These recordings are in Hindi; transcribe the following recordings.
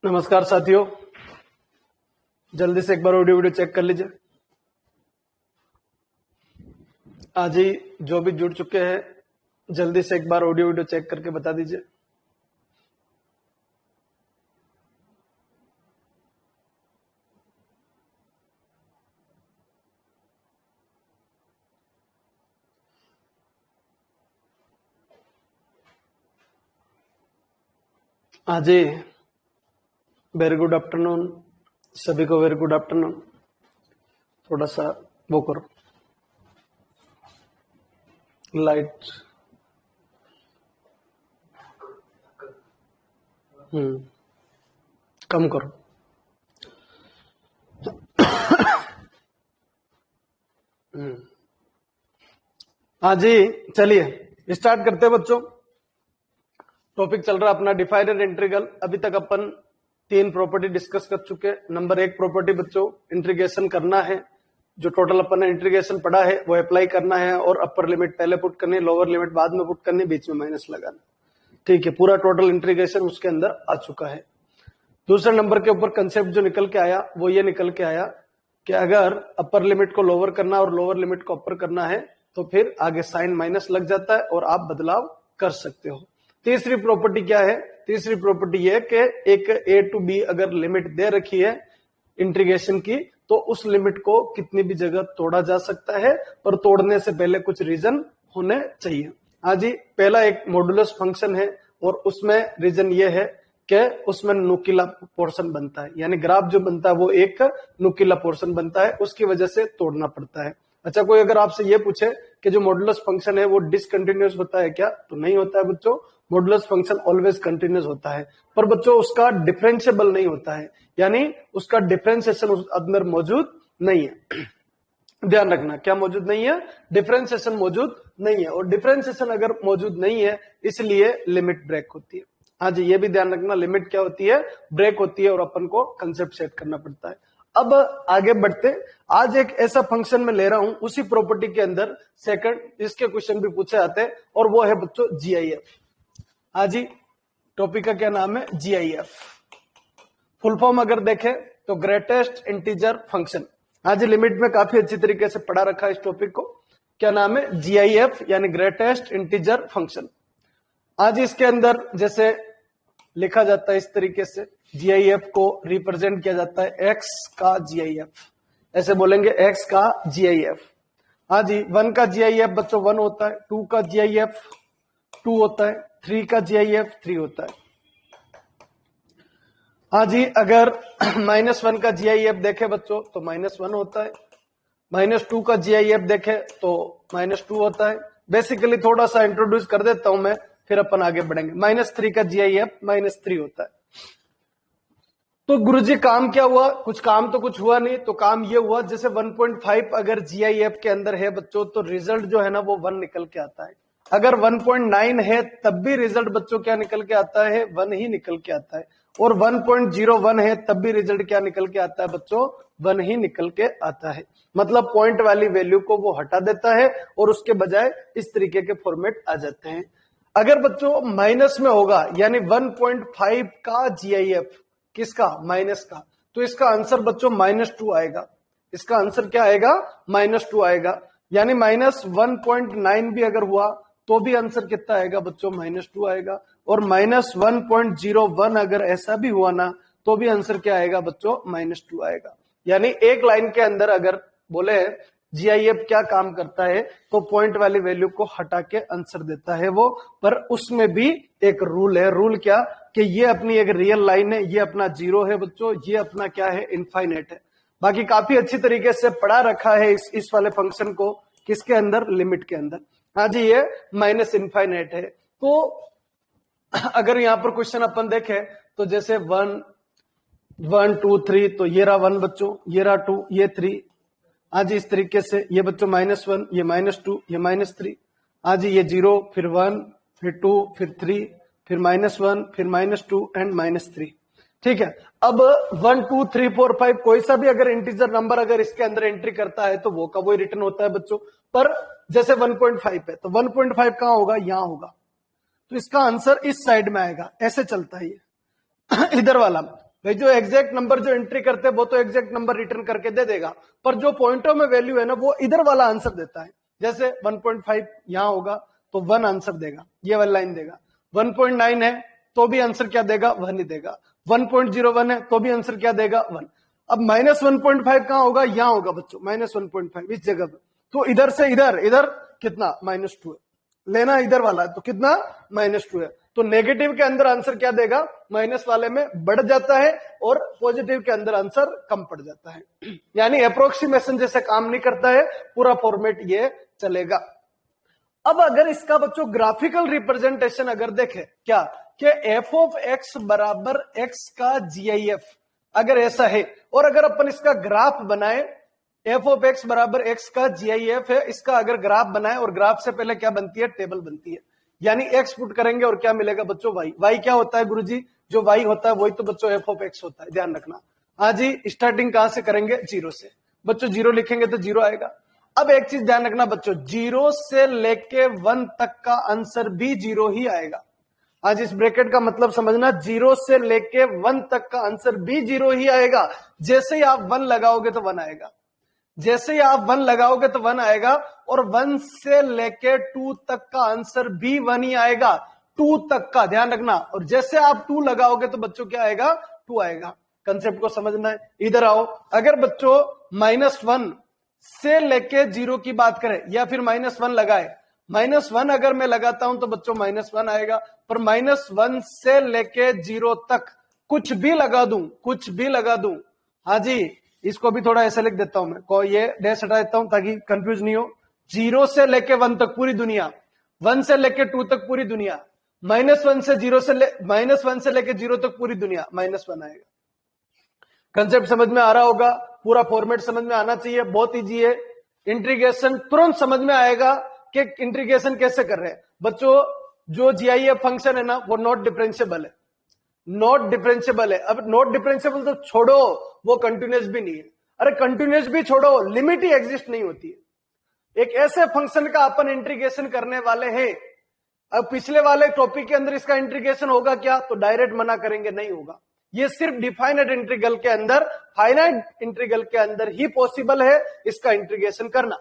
नमस्कार साथियों, जल्दी से एक बार ऑडियो वीडियो चेक कर लीजिए। आज ही जो भी जुड़ चुके हैं जल्दी से एक बार ऑडियो वीडियो चेक करके बता दीजिए। आज ही वेरी गुड आफ्टरनून, सभी को वेरी गुड आफ्टरनून। थोड़ा सा वो करो, लाइट कम करो। आज ही चलिए स्टार्ट करते हैं बच्चों। टॉपिक चल रहा है अपना डिफाइनर इंटीग्रल। अभी तक अपन 3 प्रॉपर्टी डिस्कस कर चुके। नंबर 1 प्रॉपर्टी बच्चों इंटीग्रेशन करना है, जो टोटल अपन ने इंटीग्रेशन पढ़ा है वो अप्लाई करना है और अपर लिमिट पहले पुट करनी, लोअर लिमिट बाद में पुट करनी, बीच में माइनस लगाना। ठीक है, पूरा टोटल इंटीग्रेशन उसके अंदर आ चुका है। दूसरे नंबर के ऊपर कंसेप्ट जो निकल के आया वो ये निकल के आया कि अगर अपर लिमिट को लोअर करना और लोअर लिमिट को अपर करना है तो फिर आगे साइन माइनस लग जाता है और आप बदलाव कर सकते हो। तीसरी प्रॉपर्टी क्या है? तीसरी प्रॉपर्टी ये कि एक ए टू बी अगर लिमिट दे रखी है इंटीग्रेशन की तो उस लिमिट को कितनी भी जगह तोड़ा जा सकता है, पर तोड़ने से पहले कुछ रीजन होने चाहिए। आज ही पहला एक मॉडुलस फंक्शन है और उसमें रीजन ये है कि उसमें नुकीला पोर्शन बनता है, यानी ग्राफ जो बनता है वो एक नुकीला पोर्शन बनता है, उसकी वजह से तोड़ना पड़ता है। अच्छा, कोई अगर आपसे ये पूछे कि जो मॉडुलस फंक्शन है वो डिसकंटिन्यूअस होता है क्या, तो नहीं होता है बच्चों। मॉडुलस फंक्शन ऑलवेज कंटिन्यूअस होता है, पर बच्चों उसका डिफरेंशिएबल नहीं होता है, यानी उसका डिफरेंशिएशन उस अंदर मौजूद नहीं है। ध्यान रखना, क्या मौजूद नहीं है? डिफरेंशिएशन मौजूद नहीं है, और डिफरेंशिएशन अगर मौजूद नहीं है इसलिए लिमिट ब्रेक होती है। हाँ जी, ये भी ध्यान रखना, लिमिट क्या होती है? ब्रेक होती है, और अपन को कंसेप्ट सेट करना पड़ता है। अब आगे बढ़ते, आज एक ऐसा फंक्शन में ले रहा हूं उसी प्रॉपर्टी के अंदर सेकंड, इसके क्वेश्चन भी पूछे जाते हैं, और वो है बच्चों जीआईएफ। हाँ जी, टॉपिक का क्या नाम है? जीआईएफ। फुल फॉर्म अगर देखें तो ग्रेटेस्ट इंटीजर फंक्शन। आज लिमिट में काफी अच्छी तरीके से पढ़ा रखा है इस टॉपिक को। क्या नाम है? जीआईएफ, यानी ग्रेटेस्ट इंटीजर फंक्शन। आज इसके अंदर जैसे लिखा जाता है इस तरीके से, जीआईएफ को रिप्रेजेंट किया जाता है एक्स का जीआईएफ, ऐसे बोलेंगे एक्स का जीआईएफ। हाँ जी, 1 का जीआईएफ बच्चों 1 होता है, 2 का जीआईएफ 2 होता है, 3 का जीआईएफ 3 होता है। हाँ जी, अगर -1 का जीआईएफ देखे बच्चों तो -1 होता है, -2 का जीआईएफ देखे तो -2 होता है। बेसिकली थोड़ा सा इंट्रोड्यूस कर देता हूं मैं, फिर अपन आगे बढ़ेंगे। -3 का जीआईएफ -3 होता है। तो गुरुजी काम क्या हुआ? कुछ काम तो कुछ हुआ नहीं, तो काम ये हुआ जैसे 1.5 अगर जीआईएफ के अंदर है बच्चों तो रिजल्ट जो है ना वो 1 निकल के आता है। अगर 1.9 है तब भी रिजल्ट बच्चों क्या निकल के आता है? 1 ही निकल के आता है। और 1.01 है तब भी रिजल्ट क्या निकल के आता है बच्चों? 1 ही निकल के आता है। मतलब पॉइंट वाली वैल्यू को वो हटा देता है और उसके बजाय इस तरीके के फॉर्मेट आ जाते हैं। अगर बच्चों माइनस में होगा, यानी 1.5 का जीआईएफ, किसका? माइनस का, तो इसका आंसर बच्चों -2 आएगा। इसका आंसर क्या आएगा? -2 आएगा। यानी -1.9 भी अगर हुआ तो भी आंसर कितना आएगा बच्चों? -2 आएगा। और -1.01 अगर ऐसा भी हुआ ना तो भी आंसर क्या आएगा बच्चों? -2 आएगा। यानी एक लाइन के अंदर अगर बोले जीआईएफ क्या काम करता है तो पॉइंट वाली वैल्यू को हटा के आंसर देता है वो, पर उसमें भी एक रूल है। रूल क्या? कि ये अपनी एक रियल लाइन है, ये अपना 0 है बच्चों, ये अपना क्या है? इनफाइनाइट है। बाकी काफी अच्छी तरीके से पढ़ा रखा है इस वाले फंक्शन को, किसके अंदर? लिमिट के अंदर। हाँ जी, ये माइनस इनफाइनाइट है। तो अगर यहां पर क्वेश्चन अपन देखें तो जैसे 1 1 2 3, तो ये रहा 1 बच्चों, ये रहा 2, ये 3। आज इस तरीके से ये बच्चों -1, ये -2, ये -3। आज ये 0, फिर 1, फिर 2, फिर 3, फिर -1, फिर -2 एंड -3। ठीक है, अब 1 2 3 4 5 कोई सा भी अगर इंटीजर नंबर अगर इसके अंदर एंट्री करता है तो वो का वो रिटर्न होता है बच्चों। पर जैसे 1.5 है तो 1.5 कहां होगा? यहां होगा, तो इसका आंसर इस साइड में आएगा। ऐसे चलता है ये इधर वाला। भाई जो एग्जैक्ट नंबर जो एंट्री करते हैं वो तो एग्जैक्ट नंबर रिटर्न करके दे देगा, पर जो पॉइंटों में वैल्यू है ना वो इधर वाला आंसर देता है। जैसे 1.5 यहां होगा तो 1 आंसर देगा, ये वाली लाइन देगा। 1.9 है तो भी आंसर क्या देगा, 1 ही देगा। 1.01 है तो भी आंसर क्या देगा, 1। अब -1.5 कहां होगा, यहां होगा बच्चों, -1.5 इस जगह पे। तो इधर से इधर इधर कितना, -2 है, लेना इधर वाला है तो कितना, -2 है। तो नेगेटिव के अंदर आंसर क्या देगा, माइनस वाले में बढ़ जाता है और पॉजिटिव के अंदर आंसर कम पड़ जाता है। यानी अप्रोक्सीमेशन जैसे काम नहीं करता है, पूरा फॉर्मेट ये चलेगा। अब अगर इसका बच्चों ग्राफिकल रिप्रेजेंटेशन अगर देखें क्या, कि एफ ऑफ एक्स बराबर एक्स का जीआईएफ अगर ऐसा है, और अगर अपन इसका ग्राफ बनाए, एफ ऑफ एक्स बराबर एक्स का जीआईएफ है, इसका अगर ग्राफ बनाए, और ग्राफ से पहले क्या बनती है, टेबल बनती है। यानी एक्स पुट करेंगे और क्या मिलेगा बच्चों, वाई। वाई क्या होता है गुरुजी, जो वाई होता है वही तो बच्चों एफ ऑफ एक्स होता है, ध्यान रखना। हाँ जी, स्टार्टिंग कहां से करेंगे, 0 से। बच्चों 0 लिखेंगे तो 0 आएगा। अब एक चीज ध्यान रखना बच्चों, 0 से लेके 1 तक का आंसर भी 0 ही आएगा। आज इस ब्रैकेट का मतलब समझना, 0 से लेके 1 तक का आंसर भी 0 ही आएगा। जैसे ही आप 1 लगाओगे तो 1 आएगा, जैसे ही आप 1 लगाओगे तो 1 आएगा, और 1 से लेके 2 तक का आंसर भी 1 ही आएगा, 2 तक का ध्यान रखना। और जैसे आप 2 लगाओगे तो बच्चों क्या आएगा, 2 आएगा। कंसेप्ट को समझना है। इधर आओ, अगर बच्चों -1 से लेके 0 की बात करें, या फिर -1 लगाए, -1 अगर मैं लगाता हूं तो बच्चों -1 आएगा, पर -1 से लेके 0 तक कुछ भी लगा दूं, कुछ भी लगा दूं, हाँ जी, इसको भी थोड़ा ऐसे लिख देता हूं मैं, को ये डैश हटा देता हूं ताकि कंफ्यूज नहीं हो। 0 से लेके 1 तक पूरी दुनिया, 1 से लेके 2 तक पूरी दुनिया, -1 से 0 से -1 से लेके 0 तक पूरी दुनिया, -1 आएगा। कंसेप्ट समझ में आ रहा होगा, पूरा फॉर्मेट समझ में आना चाहिए, बहुत इजी है। इंटीग्रेशन तुरंत समझ में आएगा कि इंटीग्रेशन कैसे कर रहे हैं बच्चों। जो जीआईएफ फंक्शन है ना वो नॉट डिफरेंशिएबल है, नॉट डिफरेंशिएबल है। अब नॉट डिफरेंशिएबल तो छोड़ो, वो कंटिन्यूअस भी नहीं है। अरे कंटिन्यूअस भी छोड़ो, लिमिट ही एग्जिस्ट नहीं होती है। एक ऐसे फंक्शन का अपन इंटीग्रेशन करने वाले हैं, अब पिछले वाले टॉपिक के अंदर इसका इंटीग्रेशन होगा क्या, तो डायरेक्ट मना करेंगे, नहीं होगा। ये सिर्फ डिफाइनाइट इंटीग्रल के अंदर, फाइनाइट इंटीग्रल के अंदर ही पॉसिबल है इसका इंटीग्रेशन करना।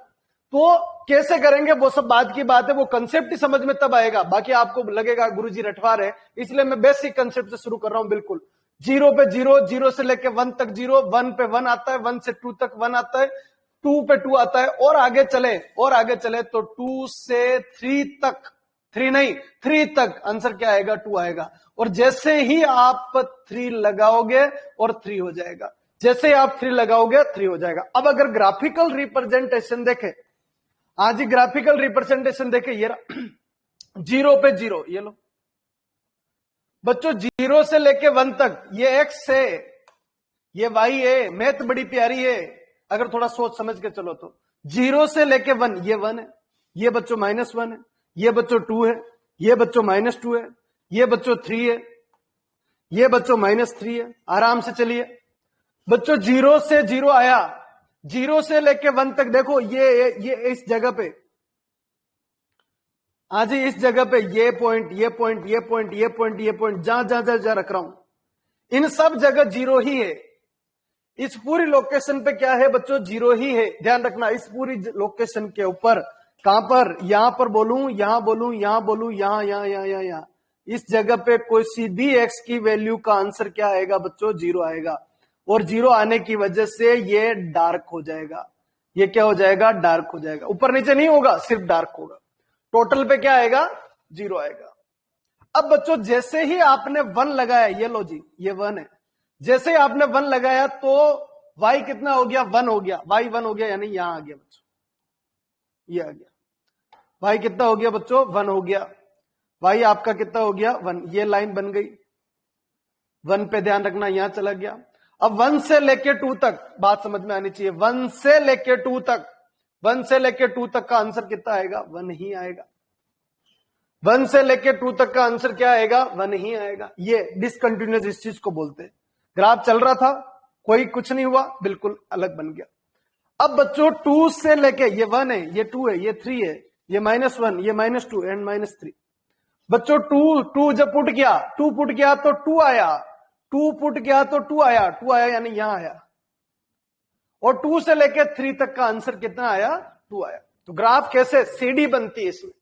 तो कैसे करेंगे वो सब बाद की बात है, वो कंसेप्ट ही समझ में तब आएगा। बाकी आपको लगेगा गुरुजी रटवार है, इसलिए मैं बेसिक कंसेप्ट से शुरू कर रहा हूं। बिल्कुल 0 पे 0, 0 से लेके 1 तक 0, 1 पे 1 आता है, 1 से 2 तक 1 आता है, 2 पे 2 आता है, और आगे चले, और आगे चले तो 2 से 3 तक, 3 नहीं 3 तक आंसर क्या आएगा, 2 आएगा। और जैसे ही आप 3 लगाओगे और 3 हो जाएगा, जैसे ही आप 3 लगाओगे 3 हो जाएगा। अब अगर ग्राफिकल रिप्रेजेंटेशन देखें, आज ही ग्राफिकल रिप्रेजेंटेशन देखें, ये 0 पे 0, ये लो बच्चों, 0 से लेके 1 तक ये एक्स है, ये वाई है, मैथ बड़ी प्यारी है अगर थोड़ा सोच समझ के चलो तो। 0 से लेके 1, ये 1 है, ये बच्चों -1 है, ये बच्चों 2 है, ये बच्चों -2 है, ये बच्चों 3 है, ये बच्चों -3 है। आराम से चलिए बच्चों, 0 से 0 आया, 0 से लेके 1 तक देखो, ये इस जगह पे, आज इस जगह पे ये पॉइंट, ये पॉइंट, ये पॉइंट, ये पॉइंट, ये पॉइंट, जहां जहां जहां जहां रख रहा हूं, इन सब जगह 0 ही है। इस पूरी लोकेशन पे क्या है बच्चों, 0 ही है। ध्यान रखना, इस पूरी लोकेशन के ऊपर, कहां पर, यहां पर बोलूं, यहां बोलूं, यहां बोलूं, यहां यहां यहां यहां यहां, इस जगह पे कोई सी भी एक्स की वैल्यू का आंसर क्या आएगा बच्चों, 0 आएगा। और 0 आने की वजह से ये डार्क हो जाएगा, ये क्या हो जाएगा, डार्क हो जाएगा। ऊपर नीचे नहीं होगा, सिर्फ डार्क होगा। टोटल पे क्या आएगा, 0 आएगा। अब बच्चों जैसे ही आपने 1 लगाया, ये लो जी, ये 1 है, जैसे ही आपने 1 लगाया तो y कितना हो गया, 1 हो गया, y 1 हो गया, यानी यहां आ गया बच्चों, ये आ गया। y कितना हो गया बच्चों, 1 हो गया। y आपका कितना हो गया, 1। ये लाइन बन गई, 1 पे ध्यान रखना, यहां चला गया। अब 1 से लेके 2 तक बात समझ में आनी चाहिए, 1 से लेके 2 तक, 1 से लेके 2 तक का आंसर कितना आएगा, 1 ही आएगा। 1 से लेके 2 तक का आंसर क्या आएगा, 1 ही आएगा। ये डिसकंटिन्यूअस इस चीज को बोलते हैं। ग्राफ चल रहा था, कोई कुछ नहीं हुआ, बिल्कुल अलग बन गया। अब बच्चों 2 से लेके, ये 1 है, ये 2 है, ये 3 है, ये -1, ये -2 एंड -3। बच्चों 2 जब पुट किया, 2 पुट किया तो 2 आया, 2 पुट किया तो 2 आया, 2 आया यानी यहां आया, और 2 से लेके 3 तक का आंसर कितना आया, 2 आया। तो ग्राफ कैसे सीडी बनती है इसमें।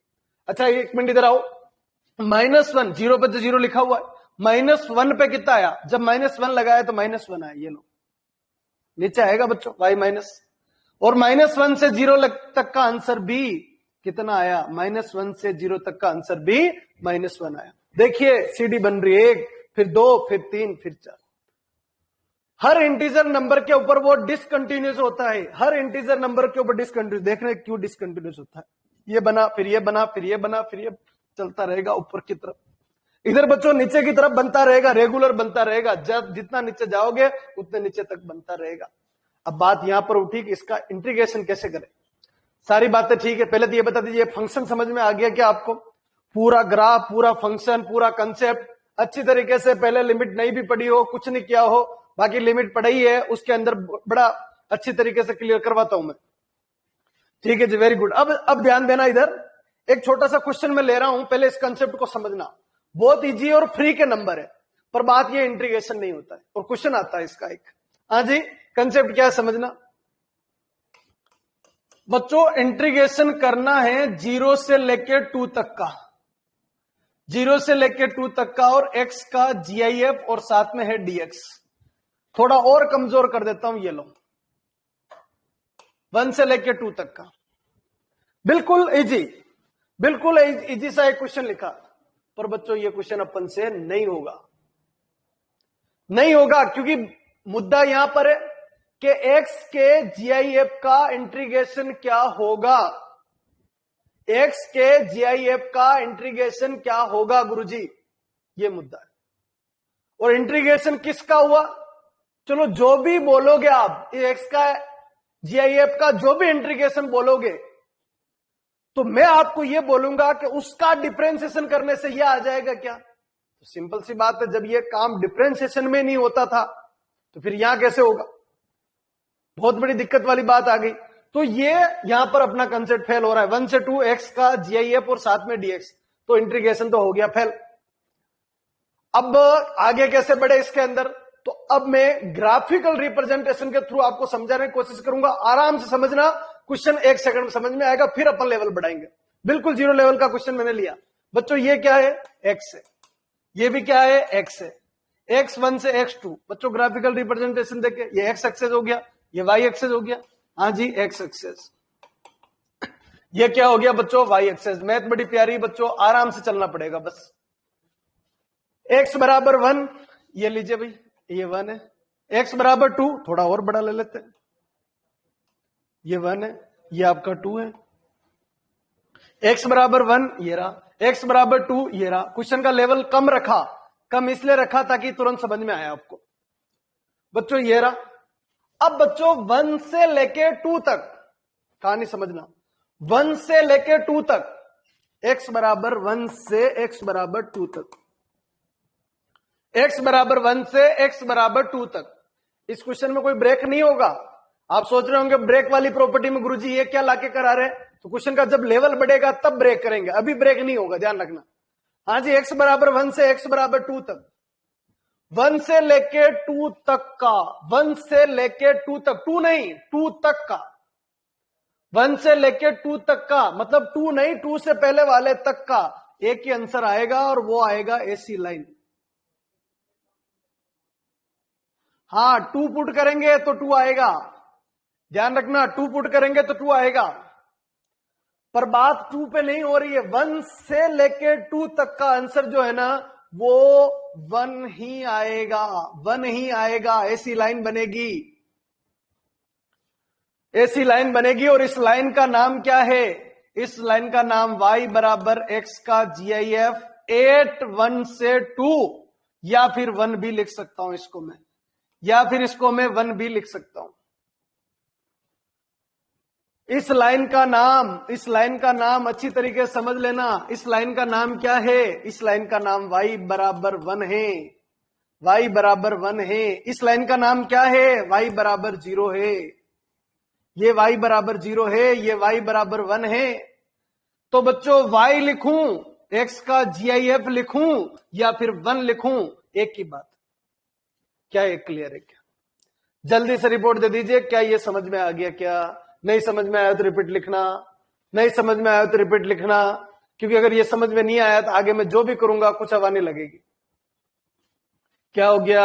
अच्छा एक मिनट इधर आओ, -1 जीरो पे तो 0 लिखा हुआ है, -1 पे कितना आया, जब -1 लगाया तो -1 आया, ये लो नीचे आएगा बच्चों y माइनस, और -1 से 0 तक का आंसर भी कितना आया, -1 से 0 तक का आंसर भी -1 आया। देखिए सीडी बन रही है, 1 फिर 2 फिर 3 फिर 4। हर इंटीजर नंबर के ऊपर वो डिसकंटिन्यूस होता है, हर इंटीजर नंबर के ऊपर डिसकंटिन्यूस। देख रहे हैं क्यों डिसकंटिन्यूस होता है, ये बना फिर ये बना फिर ये बना फिर ये चलता रहेगा ऊपर की तरफ। इधर बच्चों नीचे की तरफ बनता रहेगा, रेगुलर बनता रहेगा, जब जितना नीचे जाओगे उतने नीचे तक बनता रहेगा। अब बात यहां पर उठी कि इसका इंटीग्रेशन कैसे करें। सारी बातें ठीक है, पहले तो ये बता दीजिए फंक्शन समझ में आ गया क्या आपको, पूरा ग्राफ पूरा फंक्शन पूरा कंसेप्ट अच्छी तरीके से, पहले लिमिट नहीं भी पढ़ी हो कुछ नहीं किया हो, बाकी लिमिट पढ़ी है उसके अंदर बड़ा अच्छी तरीके से क्लियर करवाता हूं मैं। ठीक है जी, वेरी गुड। अब ध्यान देना, इधर एक छोटा सा क्वेश्चन मैं ले रहा हूं, पहले इस कंसेप्ट को समझना। बहुत इजी और फ्री के नंबर है, पर बात ये इंटीग्रेशन नहीं होता है और क्वेश्चन आता है इसका एक। हाँ जी, कंसेप्ट क्या है समझना बच्चों, इंटीग्रेशन करना है 0 से लेके 2 तक का, 0 से लेके 2 तक का, और x का GIF और साथ में है dx। थोड़ा और कमजोर कर देता हूं, ये लो 1 से लेके 2 तक का, बिल्कुल इजी, बिल्कुल इजी सा एक क्वेश्चन लिखा। पर बच्चों ये क्वेश्चन अपन से नहीं होगा, नहीं होगा, क्योंकि मुद्दा यहां पर है कि x के GIF का इंटीग्रेशन क्या होगा, x के GIF का इंटीग्रेशन क्या होगा गुरुजी, ये मुद्दा है। और इंटीग्रेशन किसका हुआ, चलो जो भी बोलोगे आप, x का GIF का जो भी इंटीग्रेशन बोलोगे, तो मैं आपको यह बोलूंगा कि उसका डिफरेंशिएशन करने से यह आ जाएगा क्या। तो सिंपल सी बात है, जब यह काम डिफरेंशिएशन में नहीं होता था तो फिर यहां कैसे होगा, बहुत बड़ी दिक्कत वाली बात आ गई। तो ये यहां पर अपना कंसेप्ट फेल हो रहा है। 1 से 2 x का GIF और साथ में dx, तो इंटीग्रेशन तो हो गया फेल। अब आगे कैसे बढ़े इसके अंदर, तो अब मैं ग्राफिकल रिप्रेजेंटेशन के थ्रू आपको समझाने की कोशिश करूंगा। आराम से समझना, क्वेश्चन 1 सेकंड में समझ में आएगा, फिर अपन लेवल बढ़ाएंगे। बिल्कुल 0 लेवल का क्वेश्चन मैंने लिया बच्चों। ये क्या है, x है, ये भी क्या है, x है, x1 से x2। बच्चों ग्राफिकल रिप्रेजेंटेशन देखे, ये x एक्सेस हो गया, ये y एक्सेस हो गया, हाँ जी x एक्सेस, ये क्या हो गया बच्चों, y एक्सेस। मैथ बड़ी प्यारी बच्चों, आराम से चलना पड़ेगा बस। x बराबर 1, ये लीजिए भाई, ये 1 है। x बराबर 2, थोड़ा और बड़ा ले लेते हैं, ये 1 है, ये आपका 2 है। x बराबर 1, ये रहा, x बराबर 2, ये रहा। क्वेश्चन का लेवल कम रखा, कम इसलिए रखा ताकि तुरंत समझ में आया आपको बच्चों, ये रहा। अब बच्चों 1 से लेके 2 तक कहानी समझना, 1 से लेके 2 तक, x बराबर 1 से x बराबर 2 तक, x बराबर 1 से x बराबर 2 तक। इस क्वेश्चन में कोई ब्रेक नहीं होगा। आप सोच रहे होंगे ब्रेक वाली प्रॉपर्टी में गुरुजी ये क्या लाके करा रहे हैं, तो क्वेश्चन का जब लेवल बढ़ेगा तब ब्रेक करेंगे, अभी ब्रेक नहीं होगा, ध्यान रखना। हाँ जी, x बराबर 1 से x बराबर 2 तक, 1 से लेके 2 तक का, 1 से लेके 2 तक, 2 नहीं 2 तक का, 1 से लेके 2 तक का, मतलब 2 नहीं 2 से पहले वाले तक का एक ही आंसर आएगा, और वो आएगा ऐसी लाइन। हाँ 2 पुट करेंगे तो 2 आएगा, ध्यान रखना, 2 पुट करेंगे तो 2 आएगा। पर बात 2 पे नहीं हो रही है, 1 से लेके 2 तक का आंसर जो है ना वो 1 ही आएगा, 1 ही आएगा। ऐसी लाइन बनेगी, ऐसी लाइन बनेगी, और इस लाइन का नाम क्या है, इस लाइन का नाम y बराबर x का GIF 8 1 से 2, या फिर 1 भी लिख सकता हूं इसको मैं, या फिर इसको मैं 1 भी लिख सकता हूं। इस लाइन का नाम, इस लाइन का नाम अच्छी तरीके से समझ लेना, इस लाइन का नाम क्या है, इस लाइन का नाम y बराबर 1 है, y बराबर 1 है। इस लाइन का नाम क्या है, y बराबर 0 है, ये y बराबर 0 है, ये y बराबर 1 है। तो बच्चों y लिखूं, x का GIF लिखूं, या फिर 1 लिखूं, एक ही बात। क्या ये क्लियर है क्या? जल्दी से रिपोर्ट दे दीजिए, क्या ये समझ में आ गया? क्या नहीं समझ में आया तो रिपीट लिखना, नहीं समझ में आया तो रिपीट लिखना, क्योंकि अगर ये समझ में नहीं आया तो आगे मैं जो भी करूंगा कुछ हवा नहीं लगेगी। क्या हो गया?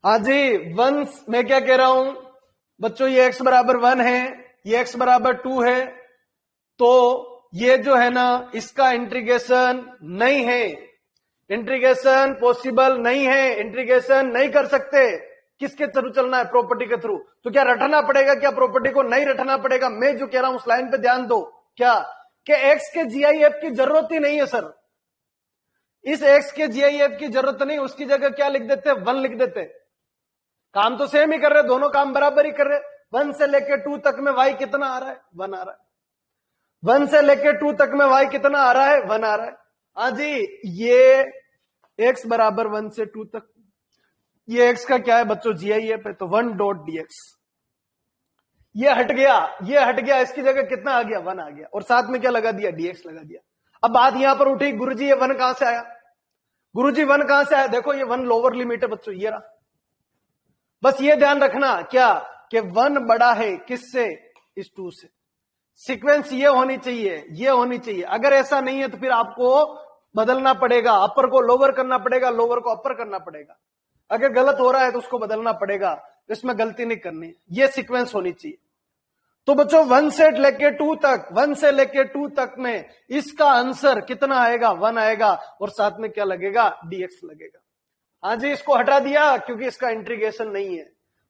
हाँ जी, वंस मैं क्या कह रहा हूं बच्चों, ये x बराबर 1 है, ये x बराबर 2 है, तो ये जो है ना इसका इंटीग्रेशन नहीं है, इंटीग्रेशन पॉसिबल नहीं है, इंटीग्रेशन नहीं कर सकते। किसके थ्रू चलना है? प्रॉपर्टी के थ्रू। तो क्या रटना पड़ेगा? क्या प्रॉपर्टी को नहीं रटना पड़ेगा? मैं जो कह रहा हूं उस लाइन पे ध्यान दो। क्या कि x के GIF की जरूरत ही नहीं है सर, इस x के GIF की जरूरत नहीं, उसकी जगह क्या लिख देते? 1 लिख देते। काम तो सेम ही कर रहे, दोनों काम बराबर ही कर रहे। 1 से लेके 2 तक में y कितना आ रहा है? 1 आ रहा है। 1 से लेके 2 तक में y कितना आ रहा है? 1 आ रहा है। हाँ जी, ये x बराबर 1 से 2 तक, ये x का क्या है बच्चों? GIF है, तो 1 डॉट dx। ये हट गया, ये हट गया, इसकी जगह कितना आ गया? 1 आ गया, और साथ में क्या लगा दिया? dx लगा दिया। अब बात यहां पर उठी, गुरुजी ये 1 कहां से आया? गुरुजी 1 कहां से आया? देखो ये 1 लोअर लिमिट है बच्चों, ये रहा। बस ये ध्यान रखना क्या कि 1 बड़ा है किससे? इस 2 से। सीक्वेंस ये होनी चाहिए, ये होनी चाहिए। अगर ऐसा नहीं है तो फिर आपको बदलना पड़ेगा, अपर को लोअर करना पड़ेगा, लोअर को अपर करना पड़ेगा। अगर गलत हो रहा है तो उसको बदलना पड़ेगा, इसमें गलती नहीं करनी, ये सीक्वेंस होनी चाहिए। तो बच्चों 1 से लेके 2 तक, 1 से लेके 2 तक में इसका आंसर कितना आएगा? 1 आएगा, और साथ में क्या लगेगा? dx लगेगा। हाँ जी, इसको हटा दिया क्योंकि इसका इंटीग्रेशन नहीं है,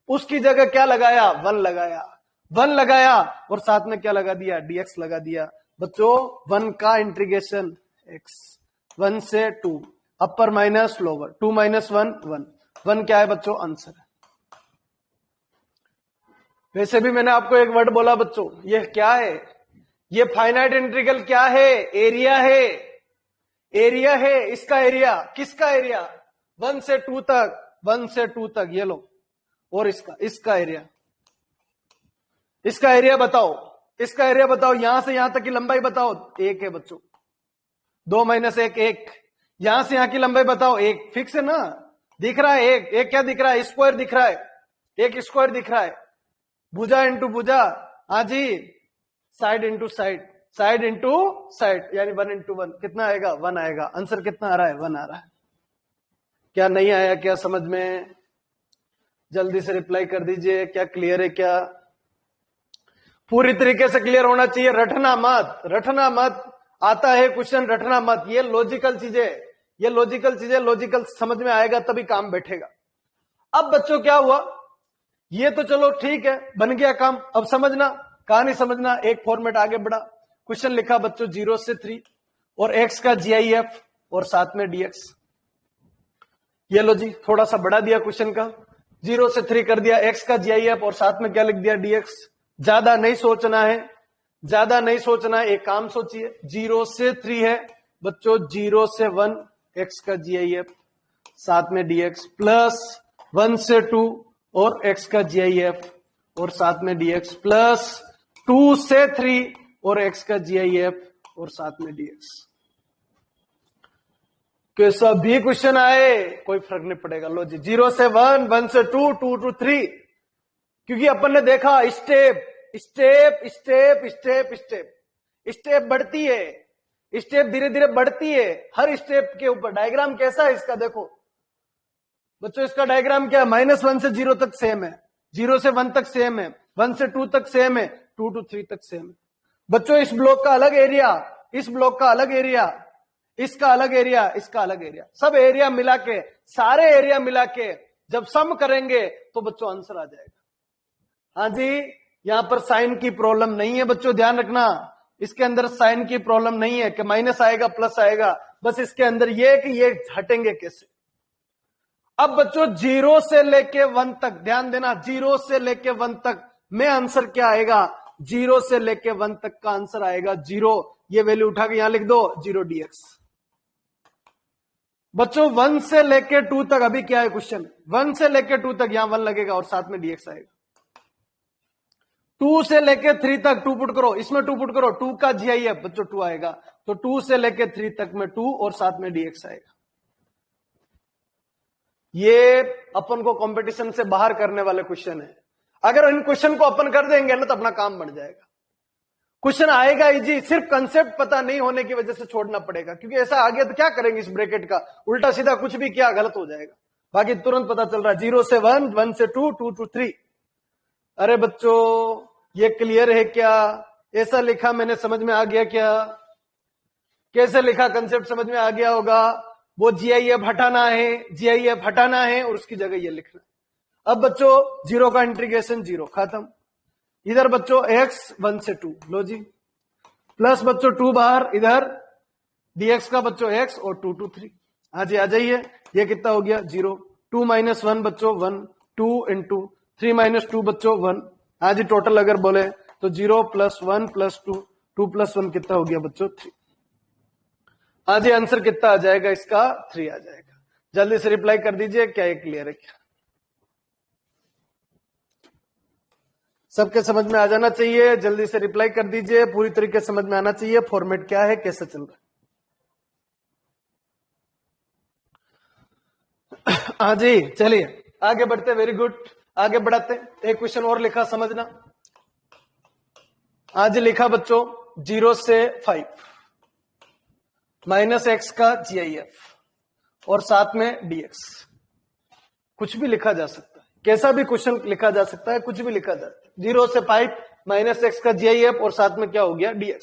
उसकी जगह क्या लगाया? 1 लगाया, 1 लगाया, और साथ में क्या लगा दिया? dx लगा दिया। बच्चों 1 का इंटीग्रेशन x, 1 से 2, अपर माइनस लोअर, 2 माइनस 1 1, 1 क्या है बच्चों? आंसर है। वैसे भी मैंने आपको एक वर्ड बोला बच्चों, ये क्या है? ये फाइनाइट इंटीग्रल क्या है? एरिया है, एरिया है। इसका एरिया, किसका एरिया? 1 से 2 तक, 1 से 2 तक, ये लो, और इसका एरिया, इसका एरिया बताओ, इसका एरिया बताओ, यहां से यहां तक की लंबाई बताओ। 1 है बच्चों, 2 माइनस 1 1, यहां से यहां की लंबाई बताओ। 1 फिक्स है ना, दिख रहा है। 1 1 क्या दिख रहा है? स्क्वायर दिख रहा है, 1 स्क्वायर दिख रहा है। भुजा इंटू भुजा, हाँ जी, side into side, side into side, यानी 1 इंटू 1 कितना आएगा? 1 आएगा। आंसर कितना आ रहा है? 1 आ रहा है। क्या नहीं आया क्या समझ में? जल्दी से रिप्लाई कर दीजिए, क्या क्लियर है? क्या पूरी तरीके से क्लियर होना चाहिए, रटना मत, रटना मत। आता है क्वेश्चन, रटना मत। ये लॉजिकल चीजें, ये लॉजिकल चीजें, लॉजिकल समझ में आएगा तभी काम बैठेगा। अब बच्चों क्या हुआ? ये तो चलो ठीक है, बन गया काम। अब समझना, कहानी समझना। एक फॉर्मेट आगे बढ़ा, क्वेश्चन लिखा बच्चों 0 से 3, और x का GIF और साथ में dx। ये लो जी, थोड़ा सा बढ़ा दिया क्वेश्चन का, 0 से 3 कर दिया, x का GIF और साथ में क्या लिख दिया? dx। ज्यादा नहीं सोचना है, ज्यादा नहीं सोचना है, एक काम सोचिए। 0 से 3 है बच्चों, 0 से 1 x का GIF साथ में dx, प्लस 1 से 2 और x का GIF और साथ में dx, प्लस 2 से 3 और x का GIF और साथ में dx। कि सभी क्वेश्चन आए कोई फर्क नहीं पड़ेगा। लो जी, 0 से 1, 1 से 2, 2 to 3, क्योंकि अपन ने देखा step step step step step step बढ़ती है, स्टेप धीरे धीरे बढ़ती है। हर स्टेप के ऊपर डायग्राम कैसा है इसका देखो बच्चों, इसका डायग्राम क्या है? -1 से 0 तक सेम है, 0 से 1 तक सेम है, 1 से 2 तक सेम है, 2 to 3 तक सेम है। बच्चों इस ब्लॉक का अलग एरिया, इस ब्लॉक का अलग एरिया, इसका अलग एरिया, इसका अलग एरिया, सब एरिया मिला के, सारे एरिया मिला के जब सम करेंगे तो बच्चों आंसर आ जाएगा। हाँ जी, यहां पर साइन की प्रॉब्लम नहीं है बच्चों, ध्यान रखना। इसके अंदर साइन की प्रॉब्लम नहीं है कि माइनस आएगा प्लस आएगा, बस इसके अंदर ये कि ये हटेंगे कैसे। अब बच्चों 0 से लेके 1 तक ध्यान देना, 0 से लेके 1 तक में आंसर क्या आएगा? 0 से लेके 1 तक का आंसर आएगा 0। ये वैल्यू उठा के यहां लिख दो, 0 dx। बच्चों 1 से लेके 2 तक अभी क्या है क्वेश्चन? 1 से लेके 2 तक यहां 1 लगेगा और साथ में dx आएगा। 2 से लेके 3 तक 2 पुट करो, इसमें 2 पुट करो, 2 का GIF बच्चों 2 आएगा, तो 2 से लेके 3 तक में 2 और साथ में dx आएगा। ये अपन को कंपटीशन से बाहर करने वाले क्वेश्चन है। अगर इन क्वेश्चन को अपन कर देंगे ना तो अपना काम बढ़ जाएगा। क्वेश्चन आएगा इजी, सिर्फ कंसेप्ट पता नहीं होने की वजह से छोड़ना पड़ेगा, क्योंकि ऐसा आ गया तो क्या करेंगे इस ब्रैकेट का, उल्टा सीधा कुछ भी किया गलत हो जाएगा। बाकी तुरंत पता चल रहा है 0 से 1, 1 से 2, 2 to 3। अरे बच्चों ये क्लियर है क्या? ऐसा लिखा मैंने, समझ में आ गया क्या? कैसे लिखा कंसेप्ट समझ में आ गया होगा। वो GIF हटाना है, GIF हटाना है और उसकी जगह ये लिखना है। अब बच्चों 0 का इंटीग्रेशन 0 खत्म। इधर बच्चों x 1 से 2, लो जी, प्लस बच्चों 2 बाहर, इधर dx का बच्चों x और 2 to 3। हाँ जी आ जाइए, ये कितना हो गया 0, 2 - 1 बच्चों 1, 2 into 3 - 2 बच्चों 1। हाँ जी टोटल अगर बोले तो 0 + 1 + 2, 2 + 1 कितना हो गया बच्चों 3। हाँ जी आंसर कितना आ जाएगा इसका 3 आ जाएगा। जल्दी से रिप्लाई कर दीजिए, क्या ये क्लियर है क्या? सबके समझ में आ जाना चाहिए, जल्दी से रिप्लाई कर दीजिए, पूरी तरीके से समझ में आना चाहिए फॉर्मेट क्या है, कैसे चल रहा है। हाँ जी चलिए आगे बढ़ते, वेरी गुड, आगे बढ़ाते। एक क्वेश्चन और लिखा समझना। आज लिखा बच्चों 0 से 5 -x का GIF और साथ में dx। कुछ भी लिखा जा सकता है, कैसा भी क्वेश्चन लिखा जा सकता है, कुछ भी लिखा जा सकता है। 0 से 5 -x का GIF और साथ में क्या हो गया dx।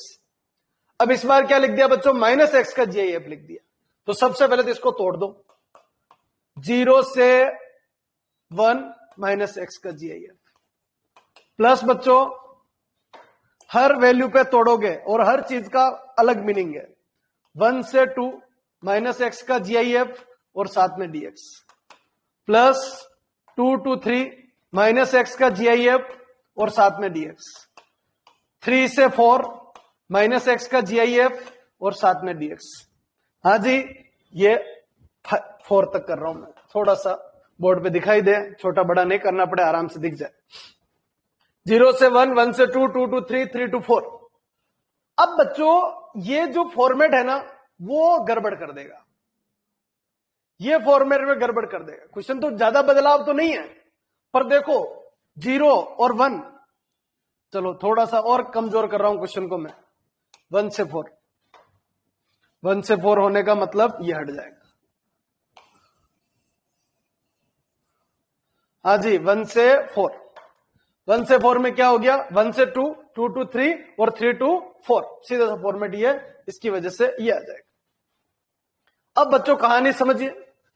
अब इस बार क्या लिख दिया बच्चों, -x का GIF लिख दिया। तो सबसे पहले तो इसको तोड़ दो, 0 से 1 -x का GIF प्लस बच्चों हर वैल्यू पे तोड़ोगे और हर चीज का अलग मीनिंग है। 1 से 2 -x का GIF और साथ में dx प्लस 2 to 3 -x का GIF और साथ में dx, 3 से 4 -x का GIF और साथ में dx। हाँ जी ये 4 तक कर रहा हूं मैं, थोड़ा सा बोर्ड पे दिखाई दे, छोटा बड़ा नहीं करना पड़े, आराम से दिख जाए। 0 से 1, 1 से 2, 2 to 3, 3 to 4। अब बच्चों ये जो फॉर्मेट है ना वो गड़बड़ कर देगा, ये फॉर्मेट में गड़बड़ कर देगा। क्वेश्चन तो ज्यादा बदलाव तो नहीं है, पर देखो 0 और 1, चलो थोड़ा सा और कमजोर कर रहा हूं क्वेश्चन को मैं। 1 से 4, 1 से 4 होने का मतलब ये हट जाएगा। हाँ जी 1 से 4, 1 से 4 में क्या हो गया, 1 से 2, 2 to 3 और 3 to 4, सीधा सा फॉर्मेट ये, इसकी वजह से ये आ जाएगा। अब बच्चों कहानी समझिए,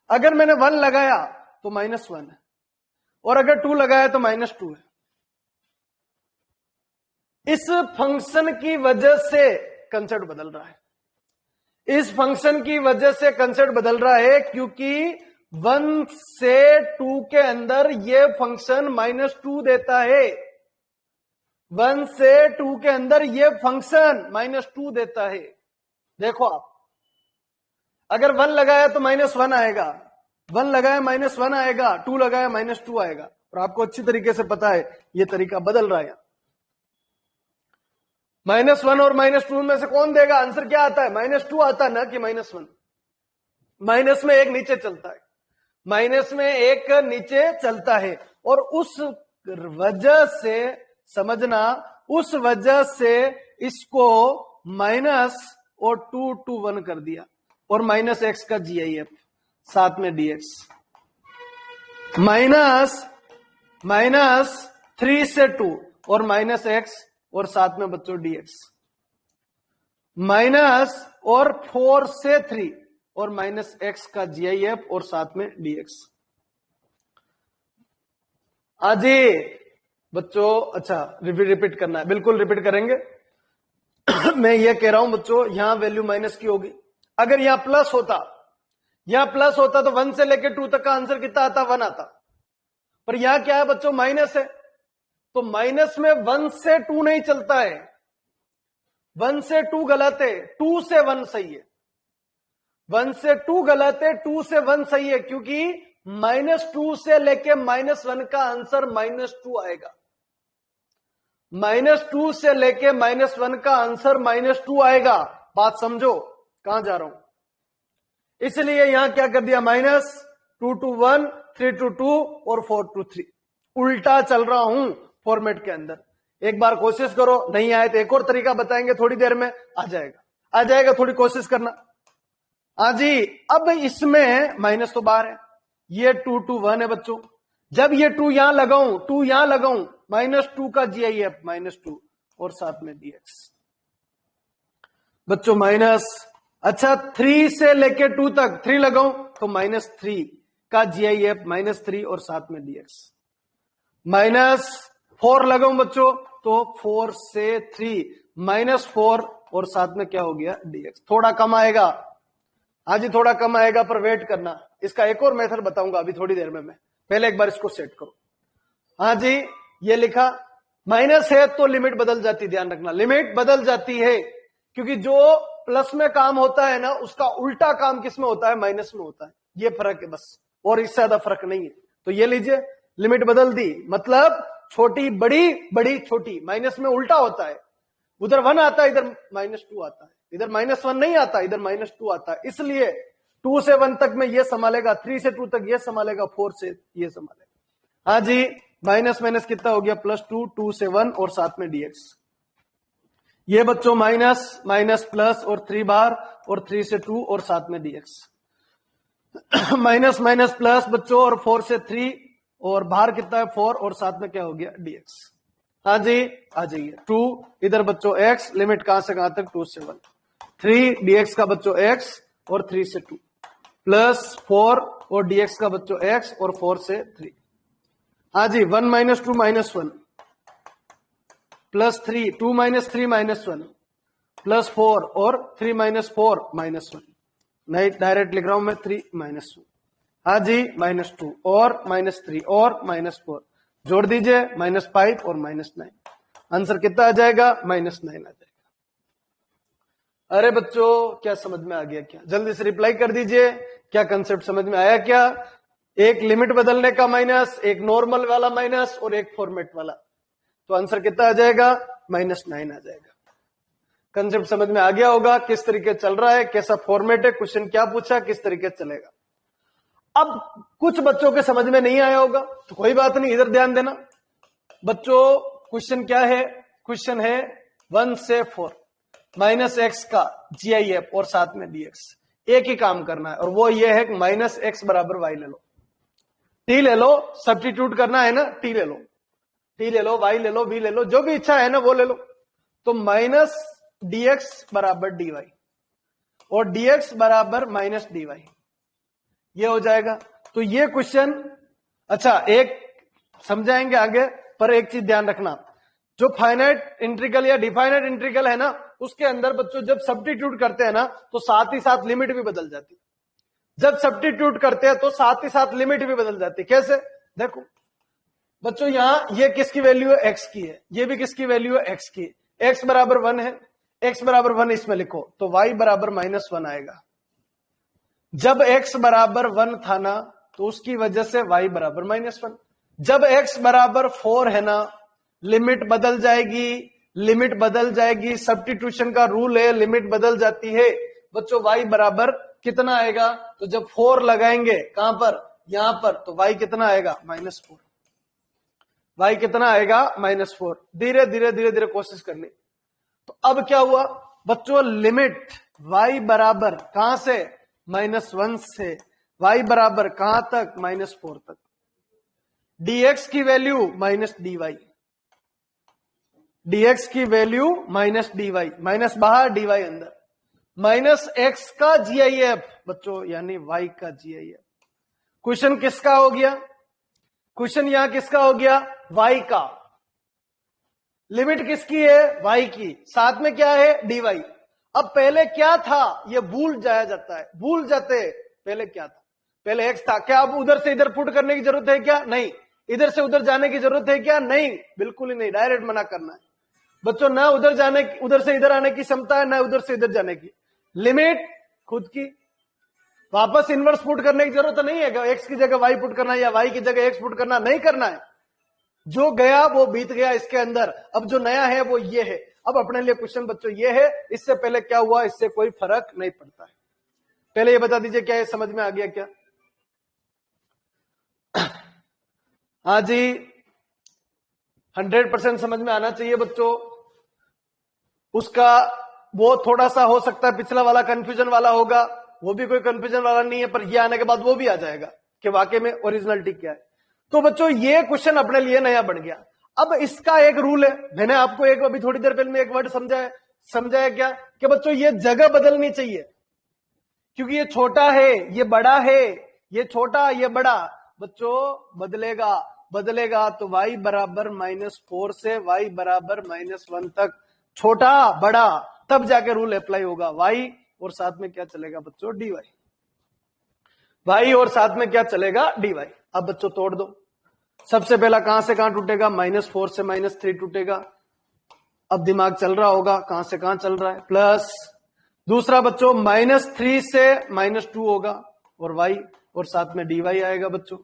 अगर मैंने 1 लगाया तो -1 है और अगर 2 लगाया तो -2 है। इस फंक्शन की वजह से कंसेप्ट बदल रहा है, इस फंक्शन की वजह से कंसेप्ट बदल रहा है, क्योंकि 1 से 2 के अंदर ये फंक्शन -2 देता है। 1 से 2 के अंदर ये फंक्शन -2 देता है। देखो आप अगर 1 लगाया तो -1 आएगा, 1 लगाया -1 आएगा, 2 लगाया -2 आएगा। और आपको अच्छी तरीके से पता है ये तरीका बदल रहा है। -1 और -2 में से कौन देगा, आंसर क्या आता है, -2 आता है ना कि -1। माइनस में एक नीचे चलता है, माइनस में एक नीचे चलता है, और उस वजह से समझना, उस वजह से इसको माइनस और 2 to 1 कर दिया, और -x का GIF साथ में dx, माइनस 3 से 2 और -x और साथ में बच्चों dx, माइनस और 4 से 3 और -x का GIF और साथ में dx। आजी बच्चों अच्छा रिपीट करना है, बिल्कुल रिपीट करेंगे। मैं ये कह रहा हूं बच्चों, यहां वैल्यू माइनस की होगी, अगर यहां प्लस होता, यहां प्लस होता तो 1 से लेकर 2 तक का आंसर कितना आता, 1 आता। पर यहां क्या है बच्चों, माइनस है, तो माइनस में 1 से 2 नहीं चलता है, 1 से 2 गलत है, 2 से 1 सही है। 1 से 2 गलत है, 2 से 1 सही है, क्योंकि -2 से लेके -1 का आंसर -2 आएगा। -2 से लेके -1 का आंसर -2 आएगा। बात समझो कहां जा रहा हूं, इसलिए यहां क्या कर दिया, माइनस 2 to 1, 3 to 2 और 4 to 3। उल्टा चल रहा हूं फॉर्मेट के अंदर। एक बार कोशिश करो, नहीं आए तो एक और तरीका बताएंगे थोड़ी देर में, आ जाएगा, थोड़ी कोशिश करना। हाँ जी, अब इसमें माइनस तो बाहर है, ये 2 to 1 है बच्चों। जब ये 2 यहां लगाऊं, 2 यहां लगाऊं, -2 का GIF -2 और साथ में dx बच्चों माइनस। अच्छा 3 से लेके 2 तक 3 लगाऊं तो -3 का GIF -3 और साथ में dx। -4 लगाऊं बच्चों तो 4 से 3 -4 और साथ में क्या हो गया dx। थोड़ा कम आएगा, हाँ जी थोड़ा कम आएगा, पर वेट करना, इसका एक और मेथड बताऊंगा अभी थोड़ी देर में मैं। पहले एक बार इसको सेट करो। हाँ जी, ये लिखा, माइनस है तो लिमिट बदल जाती, ध्यान रखना लिमिट बदल जाती है, क्योंकि जो प्लस में काम होता है ना उसका उल्टा काम किस में होता है, माइनस में होता है। ये फर्क है बस, और इससे ज्यादा फर्क नहीं है। तो ये लीजिए, लिमिट बदल दी, मतलब छोटी बड़ी, बड़ी छोटी, माइनस में उल्टा होता है, उधर 1 आता है, इधर -2 आता है, इधर -1 नहीं आता, इधर -2 आता है। इसलिए 2 से 1 तक में ये संभालेगा, 3 से 2 तक ये संभालेगा, 4 से ये संभालेगा। हाँ जी, माइनस माइनस कितना हो गया, +2, 2 से 1 और साथ में dx। ये बच्चों माइनस माइनस प्लस और 3 बार और 3 से 2 और साथ में dx। माइनस माइनस प्लस बच्चों और 4 से 3 और बाहर कितना है 4 और साथ में क्या हो गया dx। हाँ जी, आ जाइए 2 इधर बच्चों x, लिमिट कहां से कहां तक, 2 से 1, 3 dx का बच्चों x और 3 से 2 +4 और dx का बच्चों x और 4 से 3। हाँ जी, 1 - 2 -1 +3, 2 - 3 -1 +4 और 3 - 4 -1। नहीं, डायरेक्ट लिख रहा हूं मैं, 3 - 1। हाँ जी, -2 और -3 और -4 जोड़ दीजिए, -5 और -9। आंसर कितना आ जाएगा, -9 आ जाएगा। अरे बच्चों क्या समझ में आ गया क्या? जल्दी से रिप्लाई कर दीजिए, क्या कंसेप्ट समझ में आया क्या? एक लिमिट बदलने का माइनस, एक नॉर्मल वाला माइनस और एक फॉर्मेट वाला, तो आंसर कितना आ जाएगा, -9 आ जाएगा। कंसेप्ट समझ में आ गया होगा, किस तरीके चल रहा है, कैसा फॉर्मेट है, क्वेश्चन क्या पूछा, किस तरीके चलेगा। अब कुछ बच्चों के समझ में नहीं आया होगा तो कोई बात नहीं, इधर ध्यान देना बच्चों। क्वेश्चन क्या है, क्वेश्चन है 1 से 4 -x का GIF और साथ में dx। एक ही काम करना है और वो ये है कि -x बराबर y ले लो, t ले लो, सब्स्टिट्यूट करना है ना, t ले लो, y ले लो, v ले लो, जो भी इच्छा है ना वो ले लो। तो -dx बराबर dy और dx बराबर -dy, ये हो जाएगा। तो ये क्वेश्चन, अच्छा एक समझाएंगे आगे, पर एक चीज ध्यान रखना, जो फाइनाइट इंटीग्रल या डिफाइनाइट इंटीग्रल है ना, उसके अंदर बच्चों जब सब्स्टिट्यूट करते हैं ना तो साथ ही साथ लिमिट भी बदल जाती है। जब सब्स्टिट्यूट करते हैं तो साथ ही साथ लिमिट भी बदल जाती है। कैसे, देखो बच्चों, यहां ये किसकी वैल्यू है, x की है, ये भी किसकी वैल्यू है, x की। x बराबर 1 है, x बराबर 1 इसमें लिखो तो y बराबर -1 आएगा। जब x बराबर 1 था ना तो उसकी वजह से y बराबर -1। जब x बराबर 4 है ना, लिमिट बदल जाएगी, लिमिट बदल जाएगी, सब्स्टिट्यूशन का रूल है, लिमिट बदल जाती है बच्चों। y बराबर कितना आएगा, तो जब 4 लगाएंगे कहां पर, यहां पर, तो y कितना आएगा, -4। y कितना आएगा, -4। धीरे धीरे धीरे धीरे कोशिश करनी। तो अब क्या हुआ बच्चों, लिमिट y बराबर कहां से, -1 से y बराबर कहां तक, -4 तक। dx की वैल्यू -dy, dx की वैल्यू -dy, माइनस बाहर dy अंदर, -x का GIF बच्चों यानी y का GIF। क्वेश्चन किसका हो गया, क्वेश्चन यहां किसका हो गया, y का। लिमिट किसकी है, y की, साथ में क्या है, dy। अब पहले क्या था ये भूल जाया जाता है, भूल जाते, पहले क्या था, पहले x था, क्या अब उधर से इधर पुट करने की जरूरत है क्या, नहीं। इधर से उधर जाने की जरूरत है क्या, नहीं, बिल्कुल ही नहीं, डायरेक्ट मना करना है बच्चों। ना उधर जाने, उधर से इधर आने की क्षमता है, ना उधर से इधर जाने की। लिमिट खुद की, वापस इनवर्स पुट करने की जरूरत नहीं है, x की जगह y पुट करना है या y की जगह x पुट करना, नहीं करना है। जो गया वो बीत गया इसके अंदर, अब जो नया है वो ये है। अब अपने लिए क्वेश्चन बच्चों ये है, इससे पहले क्या हुआ, इससे कोई फर्क नहीं पड़ता है। पहले ये बता दीजिए क्या ये समझ में आ गया क्या? हाँ जी 100% समझ में आना चाहिए बच्चों। उसका वो थोड़ा सा हो सकता है पिछला वाला कंफ्यूजन वाला होगा, वो भी कोई कंफ्यूजन वाला नहीं है, पर ये आने के बाद वो भी आ जाएगा कि वाकई में ओरिजिनलिटी क्या है। तो बच्चों ये क्वेश्चन अपने लिए नया बन गया। अब इसका एक रूल है, मैंने आपको एक अभी थोड़ी देर पहले में एक वर्ड समझाया क्या कि बच्चों ये जगह बदलनी चाहिए, क्योंकि ये छोटा है ये बड़ा है, ये छोटा ये बड़ा, बच्चों बदलेगा तो y बराबर -4 से y बराबर -1 तक, छोटा बड़ा, तब जाके रूल अप्लाई होगा। y और साथ में क्या चलेगा बच्चों dy, y और साथ में क्या चलेगा dy। अब बच्चों तोड़ दो, सबसे पहला कहां से कहां टूटेगा, -4 से -3 टूटेगा। अब दिमाग चल रहा होगा कहां से कहां चल रहा है, प्लस दूसरा बच्चों -3 से -2 होगा और y और साथ में dy आएगा बच्चों,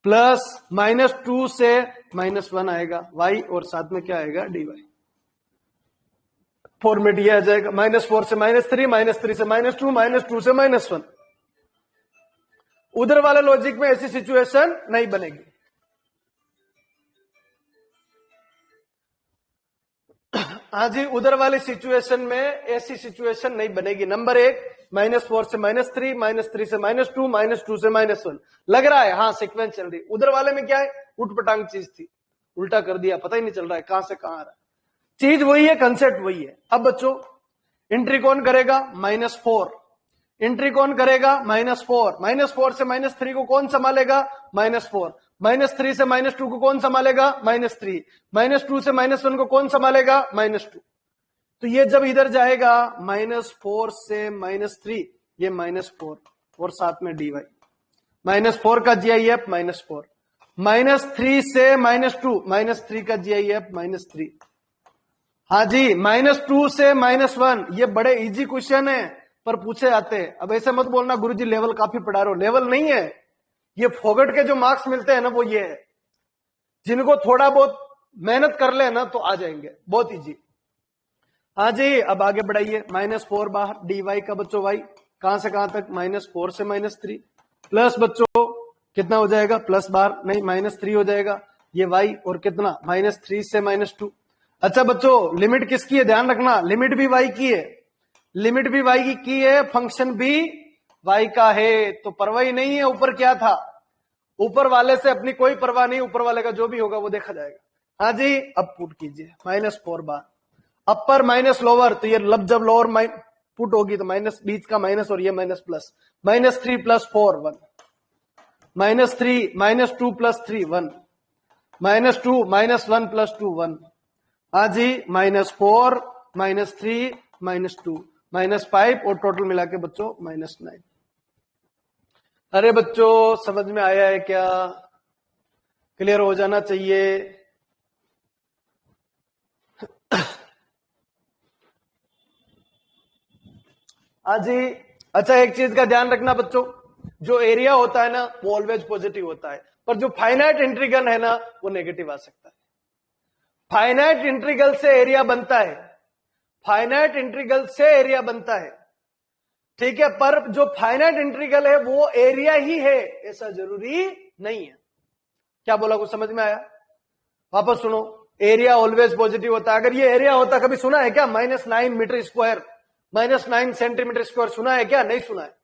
प्लस -2 से -1 आएगा y और साथ में क्या आएगा dy। फॉर्मेट ये आ जाएगा -4 से -3, -3 से -2, -2 से -1। उधर वाले लॉजिक में ऐसी सिचुएशन नहीं बनेगी। हाँ जी उधर वाली सिचुएशन में ऐसी सिचुएशन नहीं बनेगी। नंबर 1 -4 से -3, -3 से -2, -2 से -1 लग रहा है, हाँ सीक्वेंस चल रही। उधर वाले में क्या है, उठपटांग चीज थी, उल्टा कर दिया, पता ही नहीं चल रहा है कहां से कहां आ रहा है। चीज वही है, कंसेप्ट वही है। अब बच्चों एंट्री कौन करेगा, -4, एंट्री कौन करेगा -4, -4 से -3 को कौन संभालेगा, -4, -3 से -2 को कौन संभालेगा, -3, -2 से -1 को कौन संभालेगा, -2। तो ये जब इधर जाएगा -4 से -3, ये -4 और साथ में dy, -4 का GIF -4, -3 से -2, -3 का GIF -3। हाँ जी -2 से -1, ये बड़े इजी क्वेश्चन है पर पूछे जाते हैं। अब ऐसे मत बोलना गुरुजी लेवल काफी पढ़ा रहे हो, लेवल नहीं है, ये फोगट के जो मार्क्स मिलते हैं ना वो ये है, जिनको थोड़ा बहुत मेहनत कर ले ना तो आ जाएंगे, बहुत इजी। हाँ जी अब आगे बढ़ाइए, -4 बाहर, dy का बच्चों y कहां से कहां तक, -4 से -3, प्लस बच्चों कितना हो जाएगा, प्लस बाहर नहीं -3 हो जाएगा, ये y और कितना -3 से -2। अच्छा बच्चों लिमिट किसकी है, ध्यान रखना, लिमिट भी y की है, लिमिट भी y की है, फंक्शन भी y का है, तो परवाह ही नहीं है ऊपर क्या था, ऊपर वाले से अपनी कोई परवाह नहीं, ऊपर वाले का जो भी होगा वो देखा जाएगा। हाँ जी अब पुट कीजिए, -4 बार, अपर माइनस लोअर, तो ये लब जब लोअर पुट होगी तो माइनस, बीच का माइनस और ये माइनस प्लस, -3 + 4 1, -3 -2 + 3 1, -2 -1 + 2 1। हाँ जी -4 -3 -2 -5 और टोटल मिला के बच्चों -9। अरे बच्चों समझ में आया है क्या, क्लियर हो जाना चाहिए। हाँ जी अच्छा एक चीज का ध्यान रखना बच्चों, जो एरिया होता है ना वो ऑलवेज पॉजिटिव होता है, पर जो फाइनाइट इंटीग्रल है ना वो नेगेटिव आ सकता है। फाइनाइट इंटीग्रल से एरिया बनता है, फाइनाइट इंटीग्रल से एरिया बनता है, ठीक है, पर जो फाइनाइट इंटीग्रल है वो एरिया ही है ऐसा जरूरी नहीं है। क्या बोला, कुछ समझ में आया? वापस सुनो, एरिया ऑलवेज पॉजिटिव होता है। अगर ये एरिया होता, कभी सुना है क्या -9 मीटर स्क्वायर, -9 सेंटीमीटर स्क्वायर, सुना है क्या? नहीं सुना है।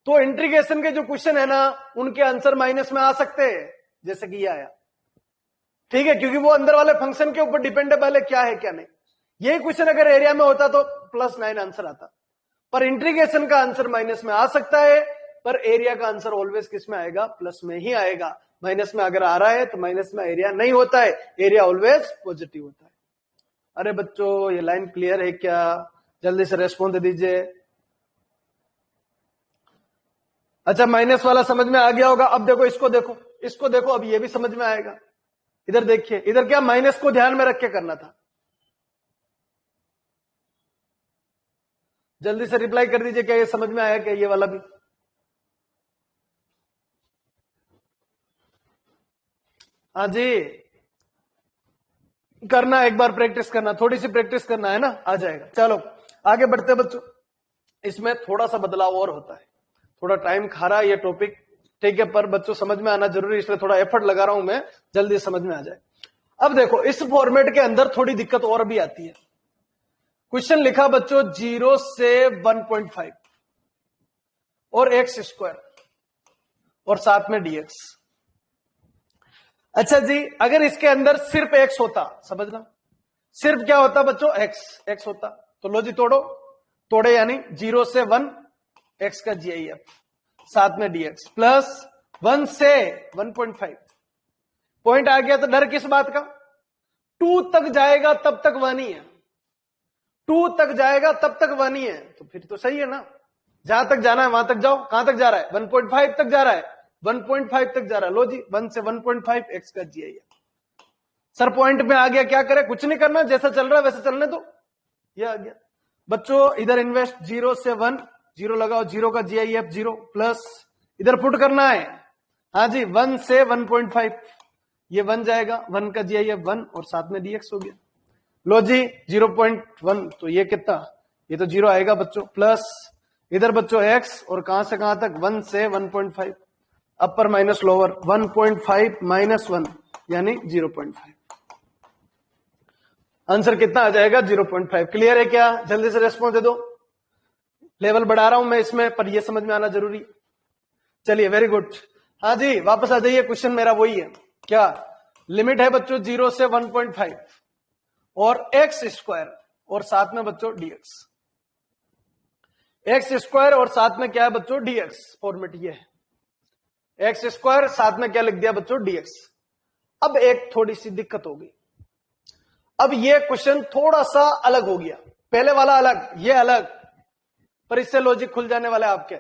तो इंटीग्रेशन के जो क्वेश्चन है ना उनके आंसर माइनस में आ सकते हैं, जैसे कि ये आया, ठीक है, क्योंकि वो अंदर वाले फंक्शन के ऊपर डिपेंडेबल है क्या है क्या नहीं। यही क्वेश्चन अगर एरिया में होता तो +9 आंसर आता, पर इंटीग्रेशन का आंसर माइनस में आ सकता है, पर एरिया का आंसर ऑलवेज किस में आएगा? प्लस में ही आएगा। माइनस में अगर आ रहा है तो माइनस में एरिया नहीं होता है, एरिया ऑलवेज पॉजिटिव होता है। अरे बच्चों ये लाइन क्लियर है क्या? जल्दी से रेस्पॉन्ड दीजिए। अच्छा माइनस वाला समझ में आ गया होगा। अब देखो इसको देखो, इसको देखो, अब ये भी समझ में आएगा। इधर देखिए, इधर क्या माइनस को ध्यान में रख के करना था। जल्दी से रिप्लाई कर दीजिए, क्या ये समझ में आया क्या ये वाला भी? हाँ जी करना, एक बार प्रैक्टिस करना, थोड़ी सी प्रैक्टिस करना है ना, आ जाएगा। चलो आगे बढ़ते बच्चों, इसमें थोड़ा सा बदलाव और होता है, थोड़ा टाइम खा रहा है ये टॉपिक, ठीक है, पर बच्चों समझ में आना जरूरी, इसलिए थोड़ा एफर्ट लगा रहा हूं मैं, जल्दी समझ में आ जाए। अब देखो इस फॉर्मेट के अंदर थोड़ी दिक्कत और भी आती है। क्वेश्चन लिखा बच्चों 0 से 1.5 और एक्स स्क्वायर और साथ में dx। अच्छा जी, अगर इसके अंदर सिर्फ x होता, समझना, सिर्फ क्या होता बच्चों, x होता, तो लो जी तोड़े यानी 0 से 1 x का GIF साथ में dx प्लस 1 से 1.5। पॉइंट आ गया, तो डर किस बात का, 2 तक जाएगा तब तक 1 ही है, 2 तक जाएगा तब तक 1 ही है, तो फिर तो सही है ना, जहां तक जाना है वहां तक जाओ। कहां तक जा रहा है, 1.5 तक जा रहा है, 1.5 तक जा रहा है, लो जी 1 से 1.5 x का GIF। सर पॉइंट में आ गया, क्या करे, कुछ नहीं करना, जैसा चल रहा है वैसे चलने दो, ये आ गया बच्चों। इधर इन्वेस्ट 0 से 1, 0 लगाओ, 0 का GIF 0 प्लस इधर पुट करना है, हाँ जी 1 से 1.5, ये 1 जाएगा, 1 का GIF 1 और साथ में dx हो गया। लो जी 0.1, तो ये कितना, ये तो 0 आएगा बच्चों, प्लस इधर बच्चों x और कहां से कहां तक, 1 से 1.5, अपर माइनस लोअर, 1.5 माइनस 1 यानी 0.5। आंसर कितना आ जाएगा, 0.5। क्लियर है क्या, जल्दी से रेस्पॉन्स दे दो, लेवल बढ़ा रहा हूं मैं इसमें, पर ये समझ में आना जरूरी। चलिए वेरी गुड, हाँ जी वापस आ जाइए, क्वेश्चन मेरा वही है, क्या लिमिट है बच्चों 0 से 1.5 और एक्स स्क्वायर और साथ में बच्चों dx, एक्स स्क्वायर और साथ में क्या है बच्चों dx, फॉर्मेट ये है, एक्स स्क्वायर साथ में क्या लिख दिया बच्चों dx। अब एक थोड़ी सी दिक्कत हो गई, अब ये क्वेश्चन थोड़ा सा अलग हो गया, पहले वाला अलग, ये अलग, पर इससे लॉजिक खुल जाने वाला है आपके,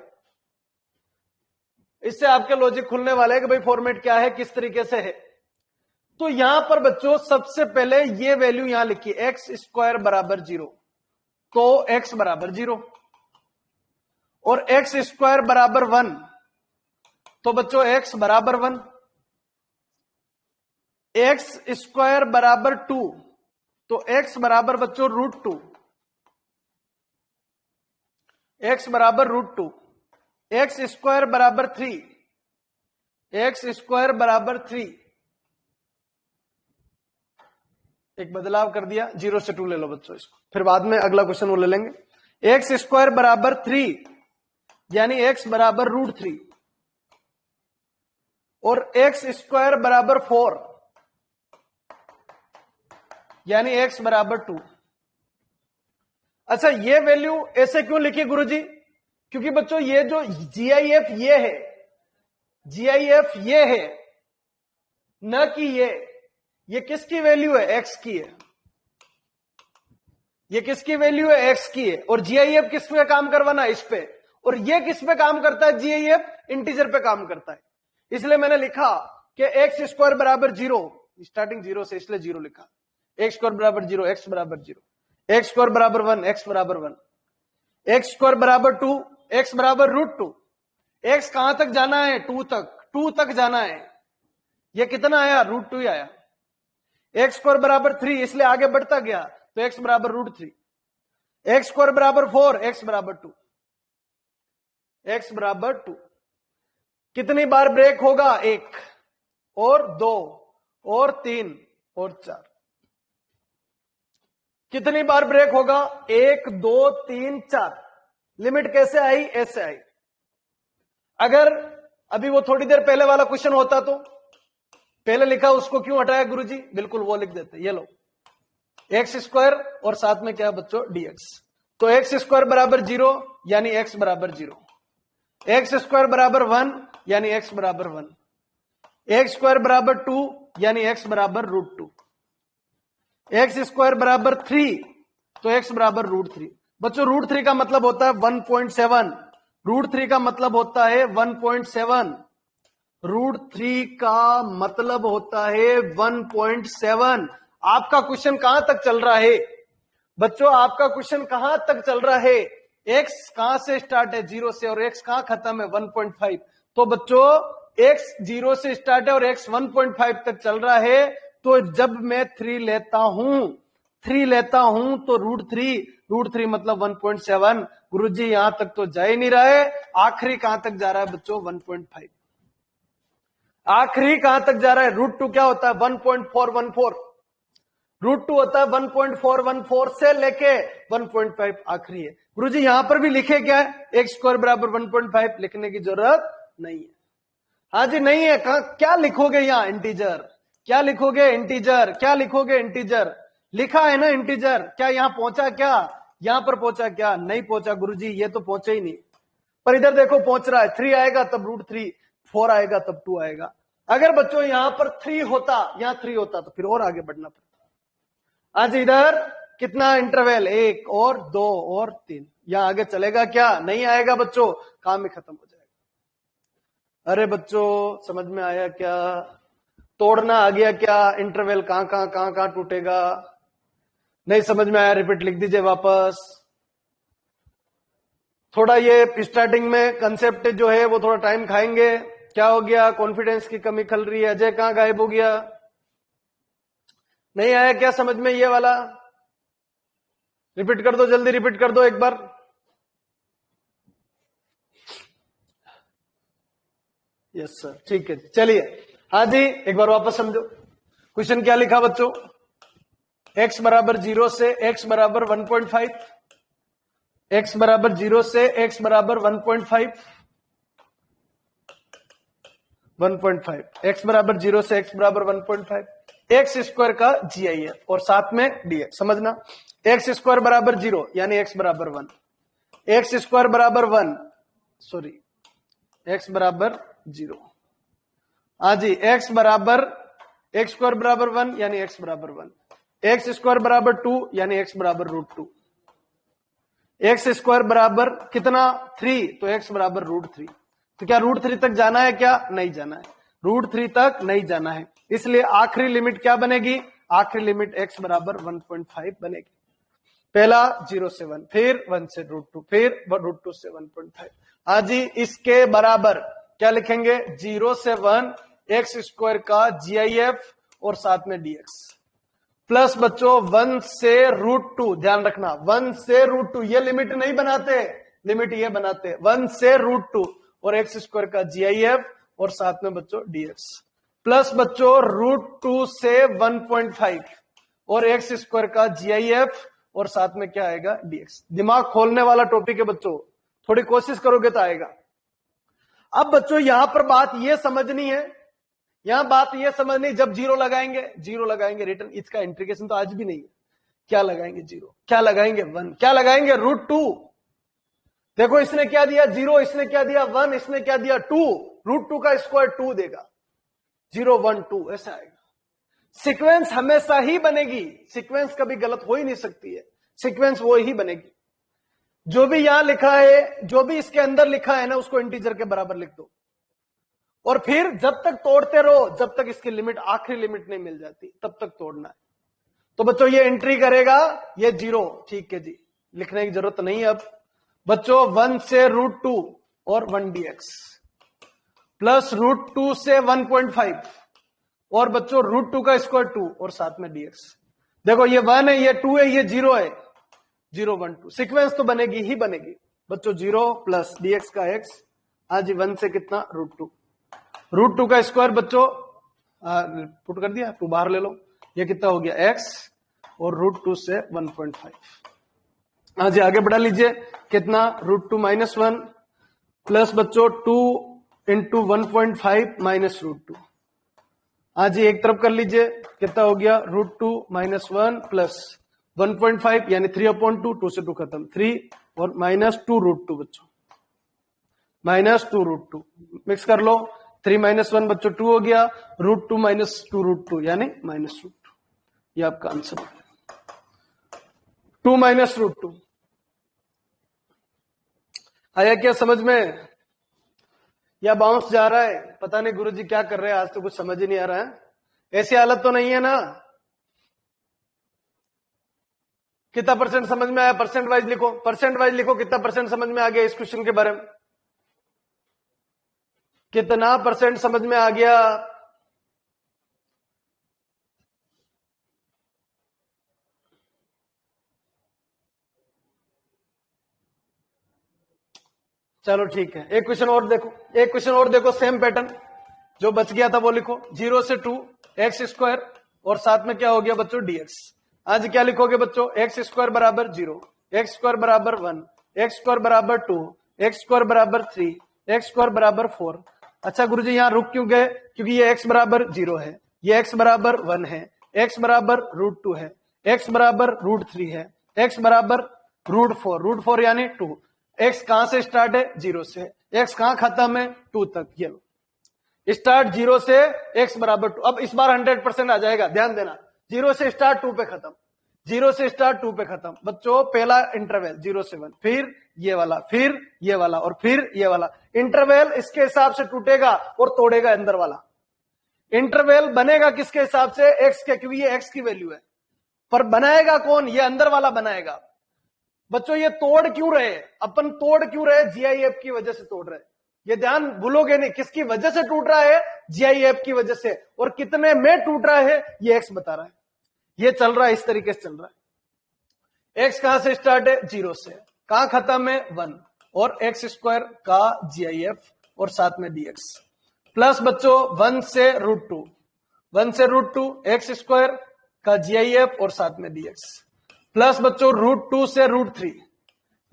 इससे आपके लॉजिक खुलने वाले हैं कि भाई फॉर्मेट क्या है, किस तरीके से है। तो यहां पर बच्चों सबसे पहले ये वैल्यू यहां लिखी, एक्स स्क्वायर बराबर 0, तो x बराबर 0 और एक्स स्क्वायर बराबर 1, तो बच्चों x बराबर 1, एक्स स्क्वायर बराबर 2, तो x बराबर बच्चों √2, x बराबर √2, एक्स स्क्वायर बराबर 3, एक्स स्क्वायर बराबर 3, एक बदलाव कर दिया, 0 से 2 ले लो बच्चों इसको, फिर बाद में अगला क्वेश्चन वो ले लेंगे। एक्स स्क्वायर बराबर 3 यानी x बराबर √3 और एक्स स्क्वायर बराबर 4 यानी x बराबर 2। अच्छा ये वैल्यू ऐसे क्यों लिखी गुरुजी, क्योंकि बच्चों ये जो GIF ये है, GIF ये है, न कि ये किसकी वैल्यू है, x की है, ये किसकी वैल्यू है, x की है, और GIF किस पे काम करवाना है, इस पे, और ये किस पे काम करता है, GIF इंटीजर पे काम करता है, इसलिए मैंने लिखा कि एक्स स्क्वायर बराबर 0, स्टार्टिंग 0 से इसलिए 0 लिखा, एक्स स्क्वायर बराबर 0, एक्स बराबर 0, एक्स स्क्वायर बराबर 1, एक्स बराबर 1, एक्स स्क्वायर बराबर 2, एक्स बराबर √2, एक्स कहां तक जाना है, 2 तक जाना है, ये कितना आया, √2 ही आया। एक्स स्क्वायर बराबर 3 इसलिए आगे बढ़ता गया, तो एक्स बराबर √3, एक्स स्क्वायर बराबर 4, एक्स बराबर 2, एक्स बराबर 2। कितनी बार ब्रेक होगा, 1 और 2 और 3 और 4, कितनी बार ब्रेक होगा, 1 2 3 4। लिमिट कैसे आई, ऐसे आई। अगर अभी वो थोड़ी देर पहले वाला क्वेश्चन होता तो पहले लिखा उसको क्यों हटाया गुरुजी, बिल्कुल वो लिख देते, ये लो एक्स स्क्वायर और साथ में क्या बच्चों dx, तो एक्स स्क्वायर बराबर 0 यानी x बराबर 0, एक्स स्क्वायर बराबर 1 यानी x बराबर 1, एक्स स्क्वायर बराबर 2 यानी x बराबर √2, एक्स स्क्वायर बराबर 3 तो x बराबर √3। बच्चों √3 का मतलब होता है 1.7, √3 का मतलब होता है 1.7, √3 का मतलब होता है 1.7। आपका क्वेश्चन कहां तक चल रहा है बच्चों, आपका क्वेश्चन कहां तक चल रहा है, x कहां से स्टार्ट है, 0 से, और x कहां खत्म है, 1.5। तो बच्चों x 0 से स्टार्ट है और x 1.5 तक चल रहा है, तो जब मैं 3 लेता हूं तो √3 मतलब 1.7। गुरुजी यहां तक तो जा ही नहीं रहा है, आखिरी कहां तक जा रहा है बच्चों, 1.5। आखिरी कहां तक जा रहा है? √2 क्या होता है? 1.414। √2 होता है 1.414 से लेके 1.5 आखिरी है। गुरुजी यहां पर भी लिखे क्या है? x² बराबर 1.5 लिखने की जरूरत नहीं है। हाँ जी नहीं है। क्या लिखोगे यहां? इंटीजर। क्या लिखोगे? इंटीजर। क्या लिखोगे? इंटीजर। लिखा है ना इंटीजर। क्या यहां पहुंचा? क्या यहां पर पहुंचा? क्या नहीं पहुंचा गुरुजी, ये तो पहुंचे ही नहीं। पर इधर देखो पहुंच रहा है। 3 आएगा तब √3, 4 आएगा तब 2 आएगा। अगर बच्चों यहां पर 3 होता, यहां 3 होता तो फिर और आगे बढ़ना पड़ता। आज इधर कितना इंटरवल? 1 और 2 और 3। यहां आगे चलेगा क्या? नहीं आएगा बच्चों, काम ही खत्म हो जाएगा। अरे बच्चों समझ में आया क्या? तोड़ना आ गया क्या? इंटरवल कहां टूटेगा? नहीं समझ में आया? रिपीट लिख दीजिए वापस। थोड़ा ये स्टार्टिंग में कंसेप्ट जो है वो थोड़ा टाइम खाएंगे। क्या हो गया? कॉन्फिडेंस की कमी खल रही है। अजय कहां गायब हो गया? नहीं आया क्या समझ में ये वाला? रिपीट कर दो, जल्दी रिपीट कर दो एक बार। यस सर, ठीक है। चलिए हाँ जी एक बार वापस समझो। क्वेश्चन क्या लिखा बच्चों? x बराबर 0 से x बराबर 1.5, x बराबर 0 से x बराबर 1.5, 1.5, x बराबर 0 से x बराबर 1.5, x² का GIF और साथ में dx। समझना, x² बराबर 0 यानी x बराबर 1, x² बराबर 1, सॉरी x बराबर 0। हाँ जी x बराबर x² बराबर 1 यानी x बराबर 1, x² बराबर 2 यानी x बराबर √2, x² बराबर कितना? 3, तो x बराबर √3। तो क्या √3 तक जाना है? क्या नहीं जाना है? √3 तक नहीं जाना है। इसलिए आखिरी लिमिट क्या बनेगी? आखिरी लिमिट x बराबर 1.5 बनेगी। पहला 0 से 1, फिर 1 से √2, फिर √2 से 1.5। हाँ जी इसके बराबर क्या लिखेंगे? 0 से 1 x² का GIF और साथ में dx प्लस बच्चों 1 से √2। ध्यान रखना 1 से √2 ये लिमिट नहीं बनाते, लिमिट ये बनाते 1 से √2 और x² का GIF और साथ में बच्चों dx प्लस बच्चों √2 से 1.5 और x² का GIF और साथ में क्या आएगा? dx। दिमाग खोलने वाला टॉपिक है बच्चों, थोड़ी कोशिश करोगे तो आएगा। अब बच्चों यहां पर बात यह समझनी है, यहां बात यह समझनी, जब जीरो लगाएंगे रिटर्न, इसका इंटीग्रेशन तो आज भी नहीं है। क्या लगाएंगे? 0। क्या लगाएंगे? 1। क्या लगाएंगे? √2। देखो इसने क्या दिया? 0, इसने क्या दिया? 1, इसने क्या दिया? 2। √2 का स्क्वायर 2 देगा, 0 1 2 ऐसा आएगा। सीक्वेंस हमेशा ही बनेगी, सीक्वेंस कभी गलत हो ही नहीं सकती है, सीक्वेंस वो ही बनेगी। जो भी यहां लिखा है, जो भी इसके अंदर लिखा है ना, उसको इंटीजर के बराबर लिख दो और फिर जब तक तोड़ते रहो, जब तक इसकी लिमिट, आखिरी लिमिट नहीं मिल जाती, तब तक तोड़ना है। तो बच्चों ये एंट्री करेगा, ये 0, ठीक है जी, लिखने की जरूरत नहीं है। अब बच्चों 1 से √2 और 1 dx प्लस √2 से 1.5 और बच्चों √2 का स्क्वायर 2 और साथ में dx। देखो ये 1 है, ये 2 है, ये 0 है, 0 1 2 सीक्वेंस तो बनेगी ही बनेगी बच्चों। 0 प्लस dx का x, आज 1 से कितना? √2, √2 का स्क्वायर बच्चों पुट कर दिया, 2 बाहर ले लो, ये कितना हो गया? x और √2 से 1.5। हाँ जी आगे बढ़ा लीजिए, कितना? √2 - 1 प्लस बच्चों 2 इंटू 1.5 माइनस √2। हाँ जी एक तरफ कर लीजिए, कितना हो गया? √2 - 1 प्लस 1.5 यानी 3/2, 2 से 2 खत्म, 3 और माइनस 2 √2 बच्चों, माइनस 2 √2 मिक्स कर लो, 3 - 1 बच्चों 2 हो गया, √2 - 2 √2 यानी माइनस √2। ये आपका आंसर है, 2 - √2। आया क्या समझ में? या बाउंस जा रहा है? पता नहीं गुरुजी क्या कर रहे हैं, आज तो कुछ समझ ही नहीं आ रहा है। ऐसी हालत तो नहीं है ना? कितना परसेंट समझ में आया? परसेंट वाइज लिखो, परसेंट वाइज लिखो, कितना परसेंट समझ में आ गया इस क्वेश्चन के बारे में? कितना परसेंट समझ में आ गया? चलो ठीक है, एक क्वेश्चन और देखो, एक क्वेश्चन और देखो, सेम पैटर्न, जो बच गया था वो लिखो, 0 से 2 एक्स स्क्वायर और साथ में क्या हो गया बच्चों dx। आज क्या लिखोगे बच्चों, एक्स स्क्वायर बराबर 0, एक्स स्क्वायर बराबर 1, एक्स स्क्वायर बराबर 2, एक्स स्क्वायर बराबर 3, एक्स स्क्वायर बराबर 4। अच्छा गुरुजी यहाँ रुक क्यों गए, क्योंकि ये x बराबर 0 है, ये x बराबर 1 है, x बराबर √2 है, x बराबर √3 है, x बराबर √4, √4 यानी 2। x कहां से स्टार्ट है, 0 से, x कहां खत्म है, 2 तक। ये लो स्टार्ट 0 से x बराबर 2। अब इस बार 100% आ जाएगा, ध्यान देना, 0 से स्टार्ट 2 पे खत्म, 0 से स्टार्ट 2 पे खत्म। बच्चों पहला इंटरवल 0 से 1, फिर ये वाला, फिर ये वाला और फिर ये वाला। इंटरवल इसके हिसाब से टूटेगा और तोड़ेगा अंदर वाला। इंटरवल बनेगा किसके हिसाब से, x के, क्योंकि ये x की वैल्यू है, पर बनाएगा कौन, ये अंदर वाला बनाएगा। बच्चों ये तोड़ क्यों रहे, अपन तोड़ क्यों रहे, जीआईएफ की वजह से तोड़ रहे। ये ध्यान भूलोगे नहीं, किसकी वजह से टूट रहा है, जीआईएफ की वजह से, और कितने में टूट रहा है ये एक्स बता रहा है। ये चल रहा है, इस तरीके से चल रहा है। एक्स कहां से स्टार्ट है, 0 से, कहां खत्म है 1, और एक्स स्क्वायर का जीआईएफ और साथ में dx प्लस बच्चों 1 से √2, 1 से √2 एक्स स्क्वायर का जीआईएफ और साथ में dx प्लस बच्चों √2 से √3,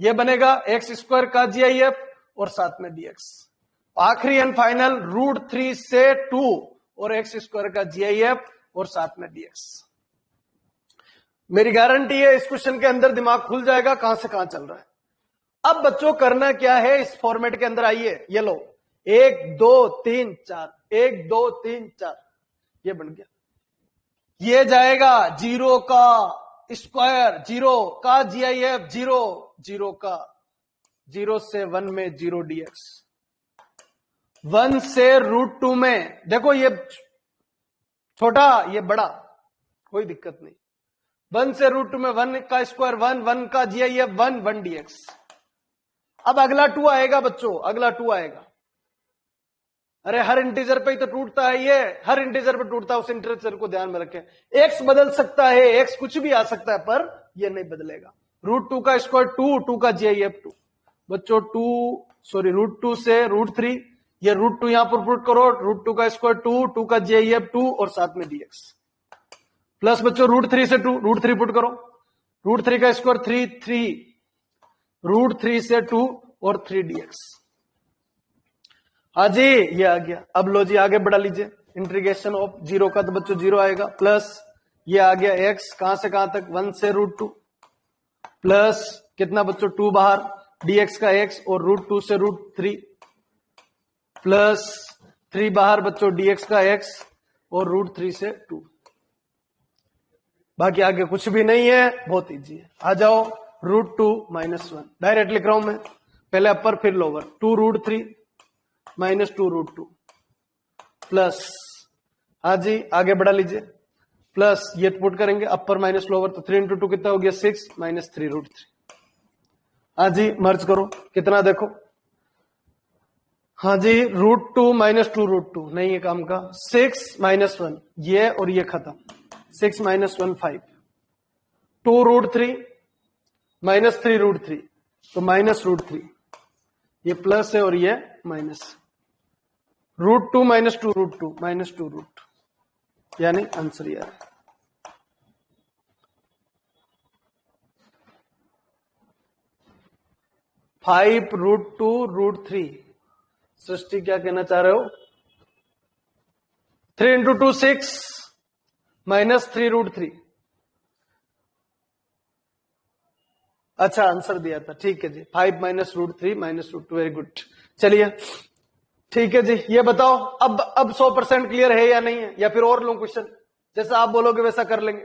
ये बनेगा एक्स स्क्वायर का जीआईएफ और साथ में dx। आखिरी एंड फाइनल √3 से 2 और एक्स स्क्वायर का जीआईएफ और साथ में dx। मेरी गारंटी है इस क्वेश्चन के अंदर दिमाग खुल जाएगा कहां से कहां चल रहा है। अब बच्चों करना क्या है, इस फॉर्मेट के अंदर आइए, ये लो 1 2 3 4, 1 2 3 4, ये बन गया। ये जाएगा 0 का स्क्वायर, 0 का जीआईएफ, 0 0 का 0 से 1 में 0 dx, 1 से √2 में, देखो ये छोटा ये बड़ा, कोई दिक्कत नहीं, 1 से √2 में 1 का स्क्वायर 1, 1 का जीआईएफ 1, 1 dx। अब अगला 2 आएगा बच्चों, अगला 2 आएगा। अरे हर इंटीजर पे ही तो टूटता है, ये हर इंटीजर पे टूटता है, उस इंटीजर को ध्यान में रखें। एक्स बदल सकता है, एक्स कुछ भी आ सकता है, पर ये नहीं बदलेगा। √2 का स्क्वायर 2, 2 का जीआईएफ 2 बच्चों, √2 से √3, ये √2 यहां पर पुट करो, √2 का स्क्वायर 2, 2 का जीआईएफ 2 और साथ में dx प्लस बच्चों √3 से 2, √3 पुट करो, √3 का स्क्वायर 3, 3 √3 से 2 और 3 dx। हाँ जी ये आ गया। अब लो जी आगे बढ़ा लीजिए, इंटीग्रेशन ऑफ 0 का तो बच्चों 0 आएगा, प्लस ये आ गया x कहां से कहां तक, 1 से √2 प्लस कितना बच्चों 2 बाहर, dx का x और √2 से √3 प्लस 3 बाहर बच्चों dx का x और √3 से 2। बाकी आगे कुछ भी नहीं है, बहुत इजी है। आ जाओ √2 - 1, डायरेक्ट लिख रहा हूं मैं, पहले अपर फिर लोअर, 2 √3 - 2 √2 प्लस, हाँ जी आगे बढ़ा लीजिए, प्लस ये पुट करेंगे अपर माइनस लोअर, तो 3 × 2 कितना हो गया 6 - 3 √3। हाँ जी मर्ज करो, कितना देखो, हाँ जी √2 - 2 √2 नहीं है काम का, 6 - 1 ये और ये खत्म, 6 - 1 5, 2 √3 - 3 √3 तो -√3, ये प्लस है और ये माइनस, √2 - 2 √2 -2 √2 यानी आंसर ये है। फाइव √2 √3। सृष्टि क्या कहना चाह रहे हो, 3 × 2 6 -3 √3। अच्छा आंसर दिया था, ठीक है जी, 5 - √3 -√2, वेरी गुड। चलिए ठीक है जी, ये बताओ अब 100% क्लियर है या नहीं है, या फिर और लो क्वेश्चन, जैसा आप बोलोगे वैसा कर लेंगे।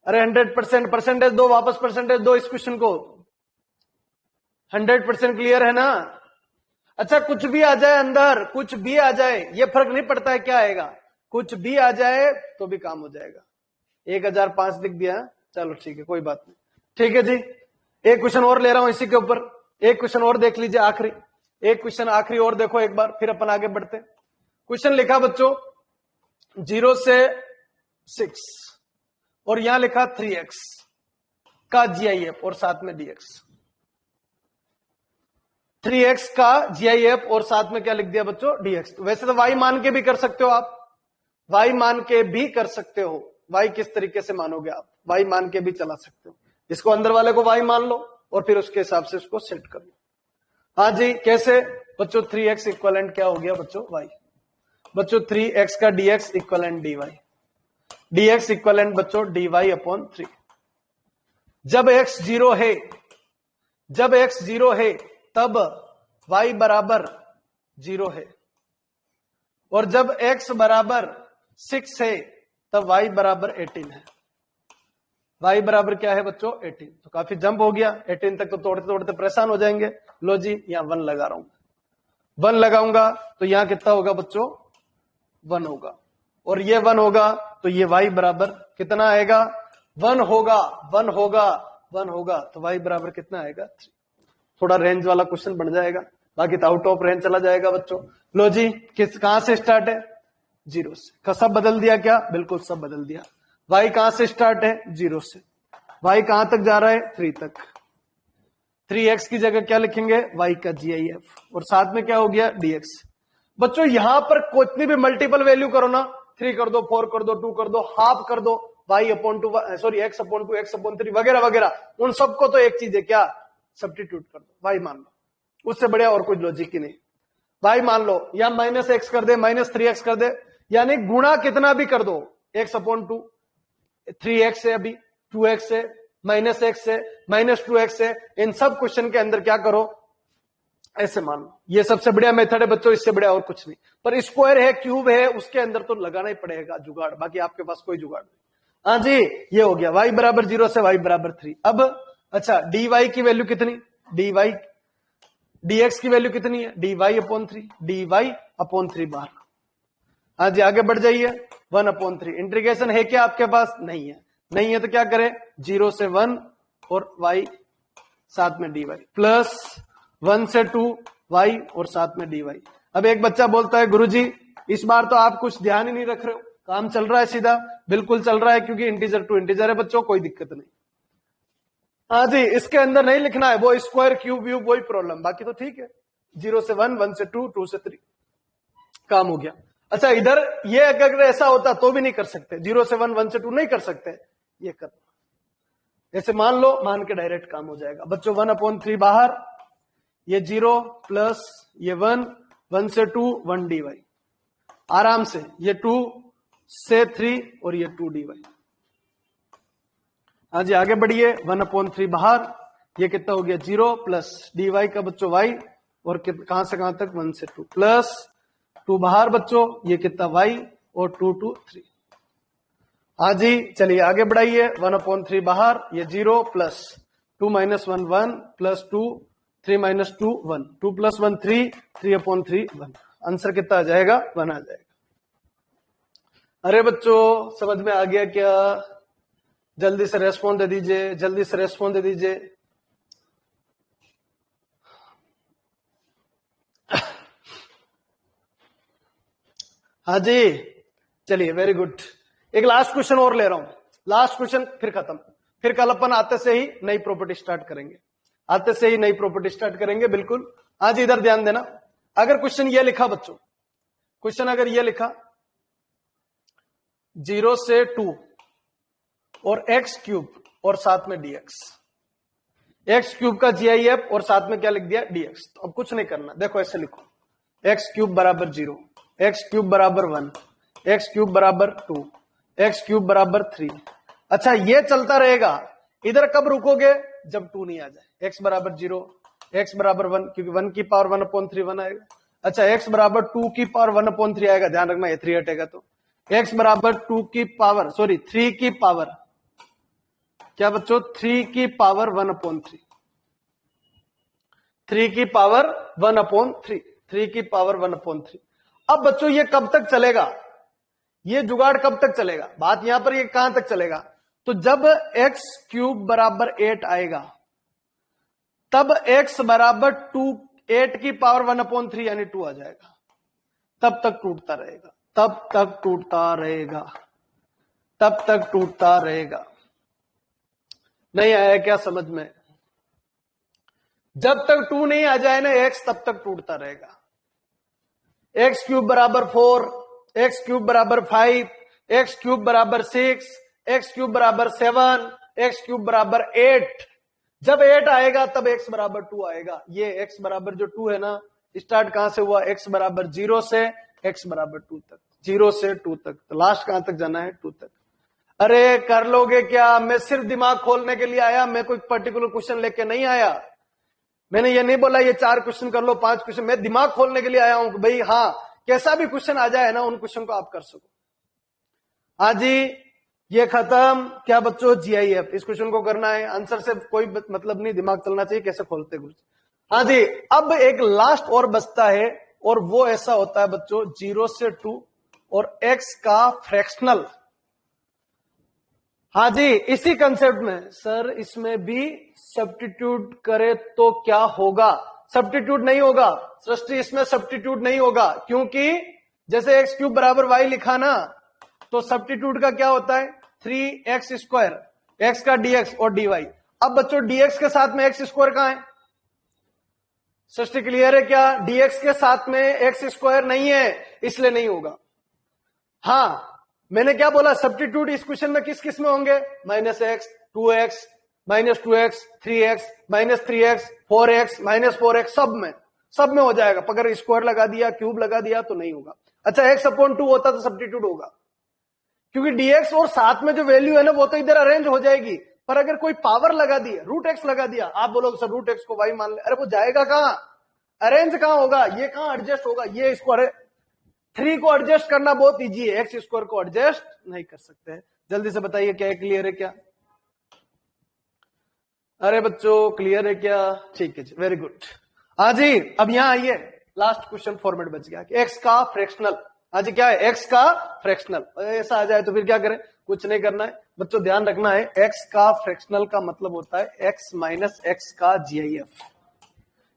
अरे 100% परसेंटेज दो, वापस परसेंटेज दो इस क्वेश्चन को, 100% क्लियर है ना। अच्छा कुछ भी आ जाए अंदर, कुछ भी आ जाए, ये फर्क नहीं पड़ता है क्या आएगा, कुछ भी आ जाए तो भी काम हो जाएगा। 1005 लिख दिया, चलो ठीक है कोई बात नहीं। ठीक है जी, एक क्वेश्चन और ले रहा हूं इसी के ऊपर, एक क्वेश्चन और देख लीजिए, आखिरी एक क्वेश्चन आखिरी और देखो एक बार, फिर अपन आगे बढ़ते। क्वेश्चन लिखा बच्चों 0 से 6 और यहां लिखा 3x का जीआईएफ और साथ में dx। 3x का GIF और साथ में क्या लिख दिया बच्चों, dx। तो वैसे तो y मान के भी कर सकते हो आप, y मान के भी कर सकते हो। y किस तरीके से मानोगे आप, y मान के भी चला सकते हो। इसको अंदर वाले को y मान लो और फिर उसके हिसाब से उसको सेट कर लो। हाँ जी, कैसे बच्चों, 3x इक्वलेंट क्या हो गया बच्चों, y। बच्चों 3x का dx equivalent dy, dx equivalent बच्चों dy अपॉन 3। जब x 0 है, जब x 0 है तब y बराबर 0 है, और जब x बराबर 6 है तब y बराबर 18 है। y बराबर क्या है बच्चों, 18। तो काफी जंप हो गया, 18 तक तो तोड़ते तोड़ते परेशान हो जाएंगे। लो जी, यहां 1 लगा रहा हूं, 1 लगाऊंगा तो यहां कितना होगा बच्चों, 1 होगा, और ये 1 होगा तो ये y बराबर कितना आएगा, 1 होगा, 1 होगा, 1 होगा, तो y बराबर कितना आएगा, 3। थोड़ा रेंज वाला क्वेश्चन बन जाएगा, बाकी तो आउट ऑफ रेंज चला जाएगा बच्चों। लो जी, कहां से स्टार्ट है, 0 से। सब बदल दिया क्या, बिल्कुल सब बदल दिया। y कहां से स्टार्ट है, 0 से। y कहां तक जा रहा है, 3 तक। 3x की जगह क्या लिखेंगे, y का GIF, और साथ में क्या हो गया, dx। बच्चों यहां पर कितनी भी मल्टीपल वैल्यू करो ना, 3 कर दो, 4 कर दो, 2 कर दो, हाफ कर दो, y upon 2, sorry x upon 2, x upon 3 वगैरह वगैरह, उन सबको तो एक चीज है क्या, सब्स्टिट्यूट कर दो, y मान लो। उससे बढ़िया और कोई लॉजिक ही नहीं। y मान लो, या -x कर दे, -3x कर दे, यानी गुणा कितना भी कर दो, x अपॉन 2, 3x है, अभी 2x है, -x है, -2x है, इन सब क्वेश्चन के अंदर क्या करो, ऐसे मान लो। ये सबसे बढ़िया मेथड है बच्चों, इससे बढ़िया और कुछ नहीं। पर स्क्वायर है, क्यूब है, उसके अंदर तो लगाना ही पड़ेगा जुगाड़, बाकी आपके पास कोई जुगाड़ नहीं। हाँ जी, ये हो गया y बराबर 0 से y बराबर 3। अब अच्छा, dy की वैल्यू कितनी, dy, dx की वैल्यू कितनी है, dy अपॉन 3, dy अपॉन 3 बाहर। हाँ जी, आगे बढ़ जाइए, 1 अपॉन 3। इंटीग्रेशन है क्या आपके पास, नहीं है, नहीं है तो क्या करें, 0 से 1 और y साथ में dy, प्लस 1 से 2 y और साथ में dy। अब एक बच्चा बोलता है गुरुजी इस बार तो आप कुछ ध्यान ही नहीं रख रहे हो, काम चल रहा है सीधा, बिल्कुल चल रहा है, क्योंकि इंटीजर टू इंटीजर है बच्चों, कोई दिक्कत नहीं। हाँ जी, इसके अंदर नहीं लिखना है वो स्क्वायर क्यूब व्यूब, वही प्रॉब्लम, बाकी तो ठीक है। 0 से 1, 1 से 2, 2 से 3, काम हो गया। अच्छा, इधर ये अगर ऐसा होता तो भी नहीं कर सकते, 0 से 1, 1 से 2 नहीं कर सकते, ये कर ऐसे मान लो, मान के डायरेक्ट काम हो जाएगा बच्चों। 1 अपॉन 3 बाहर, ये 0 प्लस ये 1, 1 से 2 1 dy, आराम से ये 2 से 3 और ये 2 dy। हाँ जी, आगे बढ़िए, 1 अपॉन 3 बाहर, ये कितना हो गया, 0 प्लस dy का बच्चों y, और कहां से कहां तक, 1 से 2, प्लस 2 बाहर बच्चों, ये कितना y, और 2 2 3। हाँ जी, चलिए आगे बढ़ाइए, 1 अपॉन 3 बाहर, ये 0 plus 2 minus 1 1 plus 2 3 minus 2 1, 2 plus 1 3, 3 upon 3 1। Answer कितना आ जाएगा, 1 आ जाएगा। अरे बच्चों समझ में आ गया क्या, जल्दी से रेस्पॉन्ड दे दीजिए, जल्दी से रेस्पॉन्ड दे दीजिए। हाँ जी, चलिए वेरी गुड। एक लास्ट क्वेश्चन और ले रहा हूं, लास्ट क्वेश्चन फिर खत्म, फिर कल अपन आते से ही नई प्रॉपर्टी स्टार्ट करेंगे, आते से ही नई प्रॉपर्टी स्टार्ट करेंगे, बिल्कुल। आज इधर ध्यान देना, अगर क्वेश्चन ये लिखा बच्चों, क्वेश्चन अगर ये लिखा 0 से 2 और x क्यूब और साथ में dx, x क्यूब का GIF और साथ में क्या लिख दिया, dx। तो अब कुछ नहीं करना, देखो ऐसे लिखो, x क्यूब बराबर 0, x क्यूब बराबर 1, x क्यूब बराबर 2, x क्यूब बराबर 3। अच्छा, ये चलता रहेगा, इधर कब रुकोगे, जब 2 नहीं आ जाए। x बराबर 0, x बराबर 1, क्योंकि 1 की पावर 1 अपॉन 3 1 आएगा। अच्छा, x बराबर 2 की पावर 1 अपॉन 3 आएगा, ध्यान रखना ये 3 हटेगा, तो x बराबर 2 की पावर, सॉरी 3 की पावर, क्या बच्चों, 3 की पावर 1 अपॉन 3, 3 की पावर 1 अपॉन 3, 3 की पावर 1 अपॉन 3। अब बच्चों ये कब तक चलेगा, ये जुगाड़ कब तक चलेगा, बात यहां पर ये कहां तक चलेगा, तो जब x क्यूब बराबर 8 आएगा तब x बराबर 2, 8 की पावर 1 अपॉन 3 यानी 2 आ जाएगा, तब तक टूटता रहेगा, तब तक टूटता रहेगा, तब तक टूटता रहेगा। नहीं आया क्या समझ में, जब तक 2 नहीं आ जाए ना x, तब तक टूटता रहेगा। एक्स क्यूब बराबर 4, एक्स क्यूब बराबर 5, एक्स क्यूब बराबर 6, एक्स क्यूब बराबर 7, एक्स क्यूब बराबर 8। जब 8 आएगा तब x बराबर 2 आएगा। ये x बराबर जो 2 है ना, स्टार्ट कहां से हुआ? x बराबर 0 से x बराबर 2 तक, 0 से 2 तक, तो लास्ट कहां तक जाना है? 2 तक। अरे कर लोगे क्या? मैं सिर्फ दिमाग खोलने के लिए आया, मैं कोई पर्टिकुलर क्वेश्चन लेके नहीं आया। मैंने ये नहीं बोला ये 4 क्वेश्चन कर लो, 5 क्वेश्चन, मैं दिमाग खोलने के लिए आया हूं कि भाई हाँ, कैसा भी क्वेश्चन आ जाए ना, उन क्वेश्चन को आप कर सको। हाँ जी, ये खत्म। क्या बच्चों? GIF, इस क्वेश्चन को करना है, आंसर से कोई मतलब नहीं, दिमाग चलना चाहिए कैसे खोलते कुछ। हाँ जी, अब एक लास्ट और बचता है, और वो ऐसा होता है बच्चों 0 से 2 और x का फ्रैक्शनल। हाँ जी, इसी कंसेप्ट में सर इसमें भी सब्स्टिट्यूट करे तो क्या होगा? सब्स्टिट्यूट नहीं होगा सृष्टि, इसमें सब्स्टिट्यूट नहीं होगा, क्योंकि जैसे एक्स क्यूब बराबर वाई लिखा ना, तो सब्स्टिट्यूट का क्या होता है? 3x स्क्वायर, एक्स का dx और dy। अब बच्चों dx के साथ में एक्स स्क्वायर कहां है? सृष्टि क्लियर है क्या? dx के साथ में एक्स स्क्वायर नहीं है, इसलिए नहीं होगा। हाँ, मैंने क्या बोला? सब्स्टिट्यूट इस क्वेश्चन में किस किस में होंगे? -x, 2x, -2x, 3x, -3x, 4x, -4x, सब में हो जाएगा। अगर स्क्वायर लगा दिया, क्यूब लगा दिया तो नहीं होगा। अच्छा, x/2 होता तो सब्स्टिट्यूट होगा, क्योंकि dx और साथ में जो वैल्यू है ना, वो तो इधर अरेंज हो जाएगी। पर अगर कोई पावर लगा दिया, √x लगा दिया, आप बोलोगे सर √x को y मान ले, अरे वो जाएगा कहां? अरेंज कहां होगा? ये कहां एडजस्ट होगा? ये इसको 3 को एडजस्ट करना बहुत इजी है, एक्स स्क्वायर को एडजस्ट नहीं कर सकते हैं। जल्दी से बताइए क्या क्लियर है क्या? अरे बच्चों क्लियर है क्या? ठीक है जी, वेरी गुड। हाँ जी, अब यहां आइए, लास्ट क्वेश्चन फॉर्मेट बच गया कि एक्स का फ्रैक्शनल। हाँ जी, क्या है? एक्स का फ्रैक्शनल। ऐसा आ जाए तो फिर क्या करें? कुछ नहीं करना है बच्चों, ध्यान रखना है, एक्स का फ्रैक्शनल का मतलब होता है x माइनस एक्स का GIF।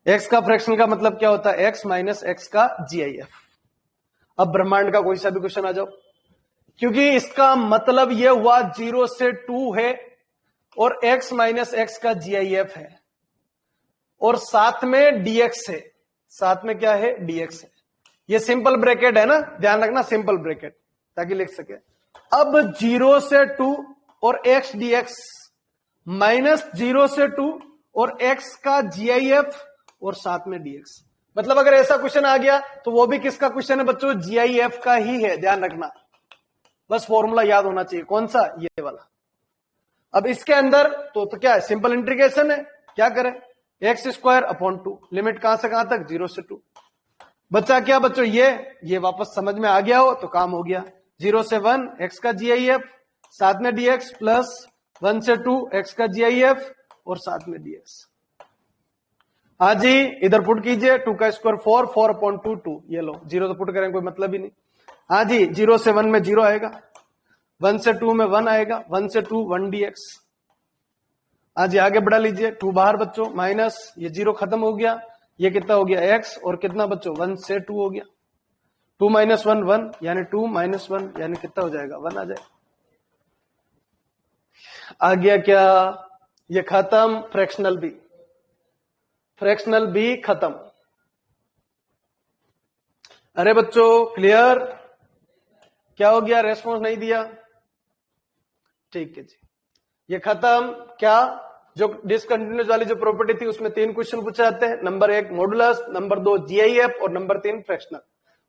एक्स का फ्रैक्शनल का मतलब क्या होता है? x माइनस एक्स का GIF। अब ब्रह्मांड का कोई सा भी क्वेश्चन आ जाओ, क्योंकि इसका मतलब यह हुआ 0 से 2 है और x माइनस एक्स का GIF है, और साथ में dx है। साथ में क्या है? dx है। ये सिंपल ब्रैकेट है ना, ध्यान रखना, सिंपल ब्रैकेट, ताकि लिख सके। अब 0 से 2 और x dx माइनस 0 से 2 और x का GIF और साथ में dx। मतलब अगर ऐसा क्वेश्चन आ गया तो वो भी किसका क्वेश्चन है बच्चों? GIF का ही है, ध्यान रखना। बस फॉर्मूला याद होना चाहिए, कौन सा? ये वाला। अब इसके अंदर तो क्या है? सिंपल इंटीग्रेशन है। क्या करें? x² / 2, लिमिट कहां से कहां तक? 0 से 2। बच्चा क्या बच्चों? ये वापस समझ में आ गया हो तो काम हो गया। 0 से 1 x का GIF, साथ में dx, प्लस 1 से 2 x का GIF और साथ में dx। हाँ जी, इधर पुट कीजिए, 2 का स्क्वायर 4, 4/2 2। ये लो, 0 तो पुट करें कोई मतलब ही नहीं। हाँ जी, 0 से 1 में 0 आएगा, 1 से 2 में 1 आएगा, 1 से 2 1 dx। हाँ जी, आगे बढ़ा लीजिए, 2 बाहर बच्चों, माइनस, ये 0 खत्म हो गया, ये कितना हो गया? x, और कितना बच्चों? 1 से 2 हो गया, 2 - 1 1, यानी 2 - 1 यानी कितना हो जाएगा? 1 आ जाएगा। आ गया क्या? ये खत्म, फ्रैक्शनल भी खत्म। अरे बच्चों क्लियर? क्या हो गया? रेस्पॉन्स नहीं दिया? ठीक है जी, ये खत्म। क्या? जो डिसकंटिन्यूअस वाली जो प्रॉपर्टी थी उसमें 3 क्वेश्चन पूछे जाते हैं। नंबर 1 मॉडुलस, नंबर 2 GIF और नंबर 3 फ्रैक्शनल।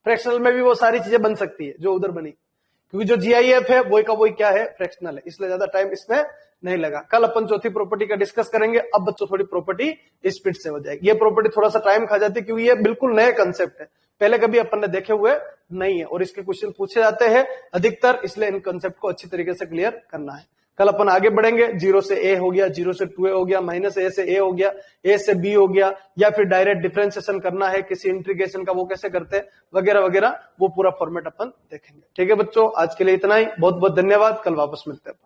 फ्रैक्शनल में भी वो सारी चीजें बन सकती है जो उधर बनी, क्योंकि जो GIF है वही का वही क्या है? फ्रैक्शनल है, इसलिए ज्यादा टाइम इसमें नहीं लगा। कल अपन चौथी प्रॉपर्टी का डिस्कस करेंगे। अब बच्चों थोड़ी प्रॉपर्टी स्पीड से हो जाएगी। ये प्रॉपर्टी थोड़ा सा टाइम खा जाती है, क्योंकि ये बिल्कुल नए कंसेप्ट है, पहले कभी अपन ने देखे हुए नहीं है, और इसके क्वेश्चन पूछे जाते हैं अधिकतर, इसलिए इन कंसेप्ट को अच्छी तरीके से क्लियर करना है। कल अपन आगे बढ़ेंगे, 0 से a हो गया, 0 से 2a हो गया, -a से a हो गया, a से b हो गया, या फिर डायरेक्ट डिफरेंशिएशन करना है किसी इंटीग्रेशन का, वो कैसे करते हैं, वगैरह वगैरह, वो पूरा फॉर्मेट अपन देखेंगे। ठीक है बच्चों, आज के लिए इतना ही। बहुत बहुत धन्यवाद, कल वापस मिलते हैं।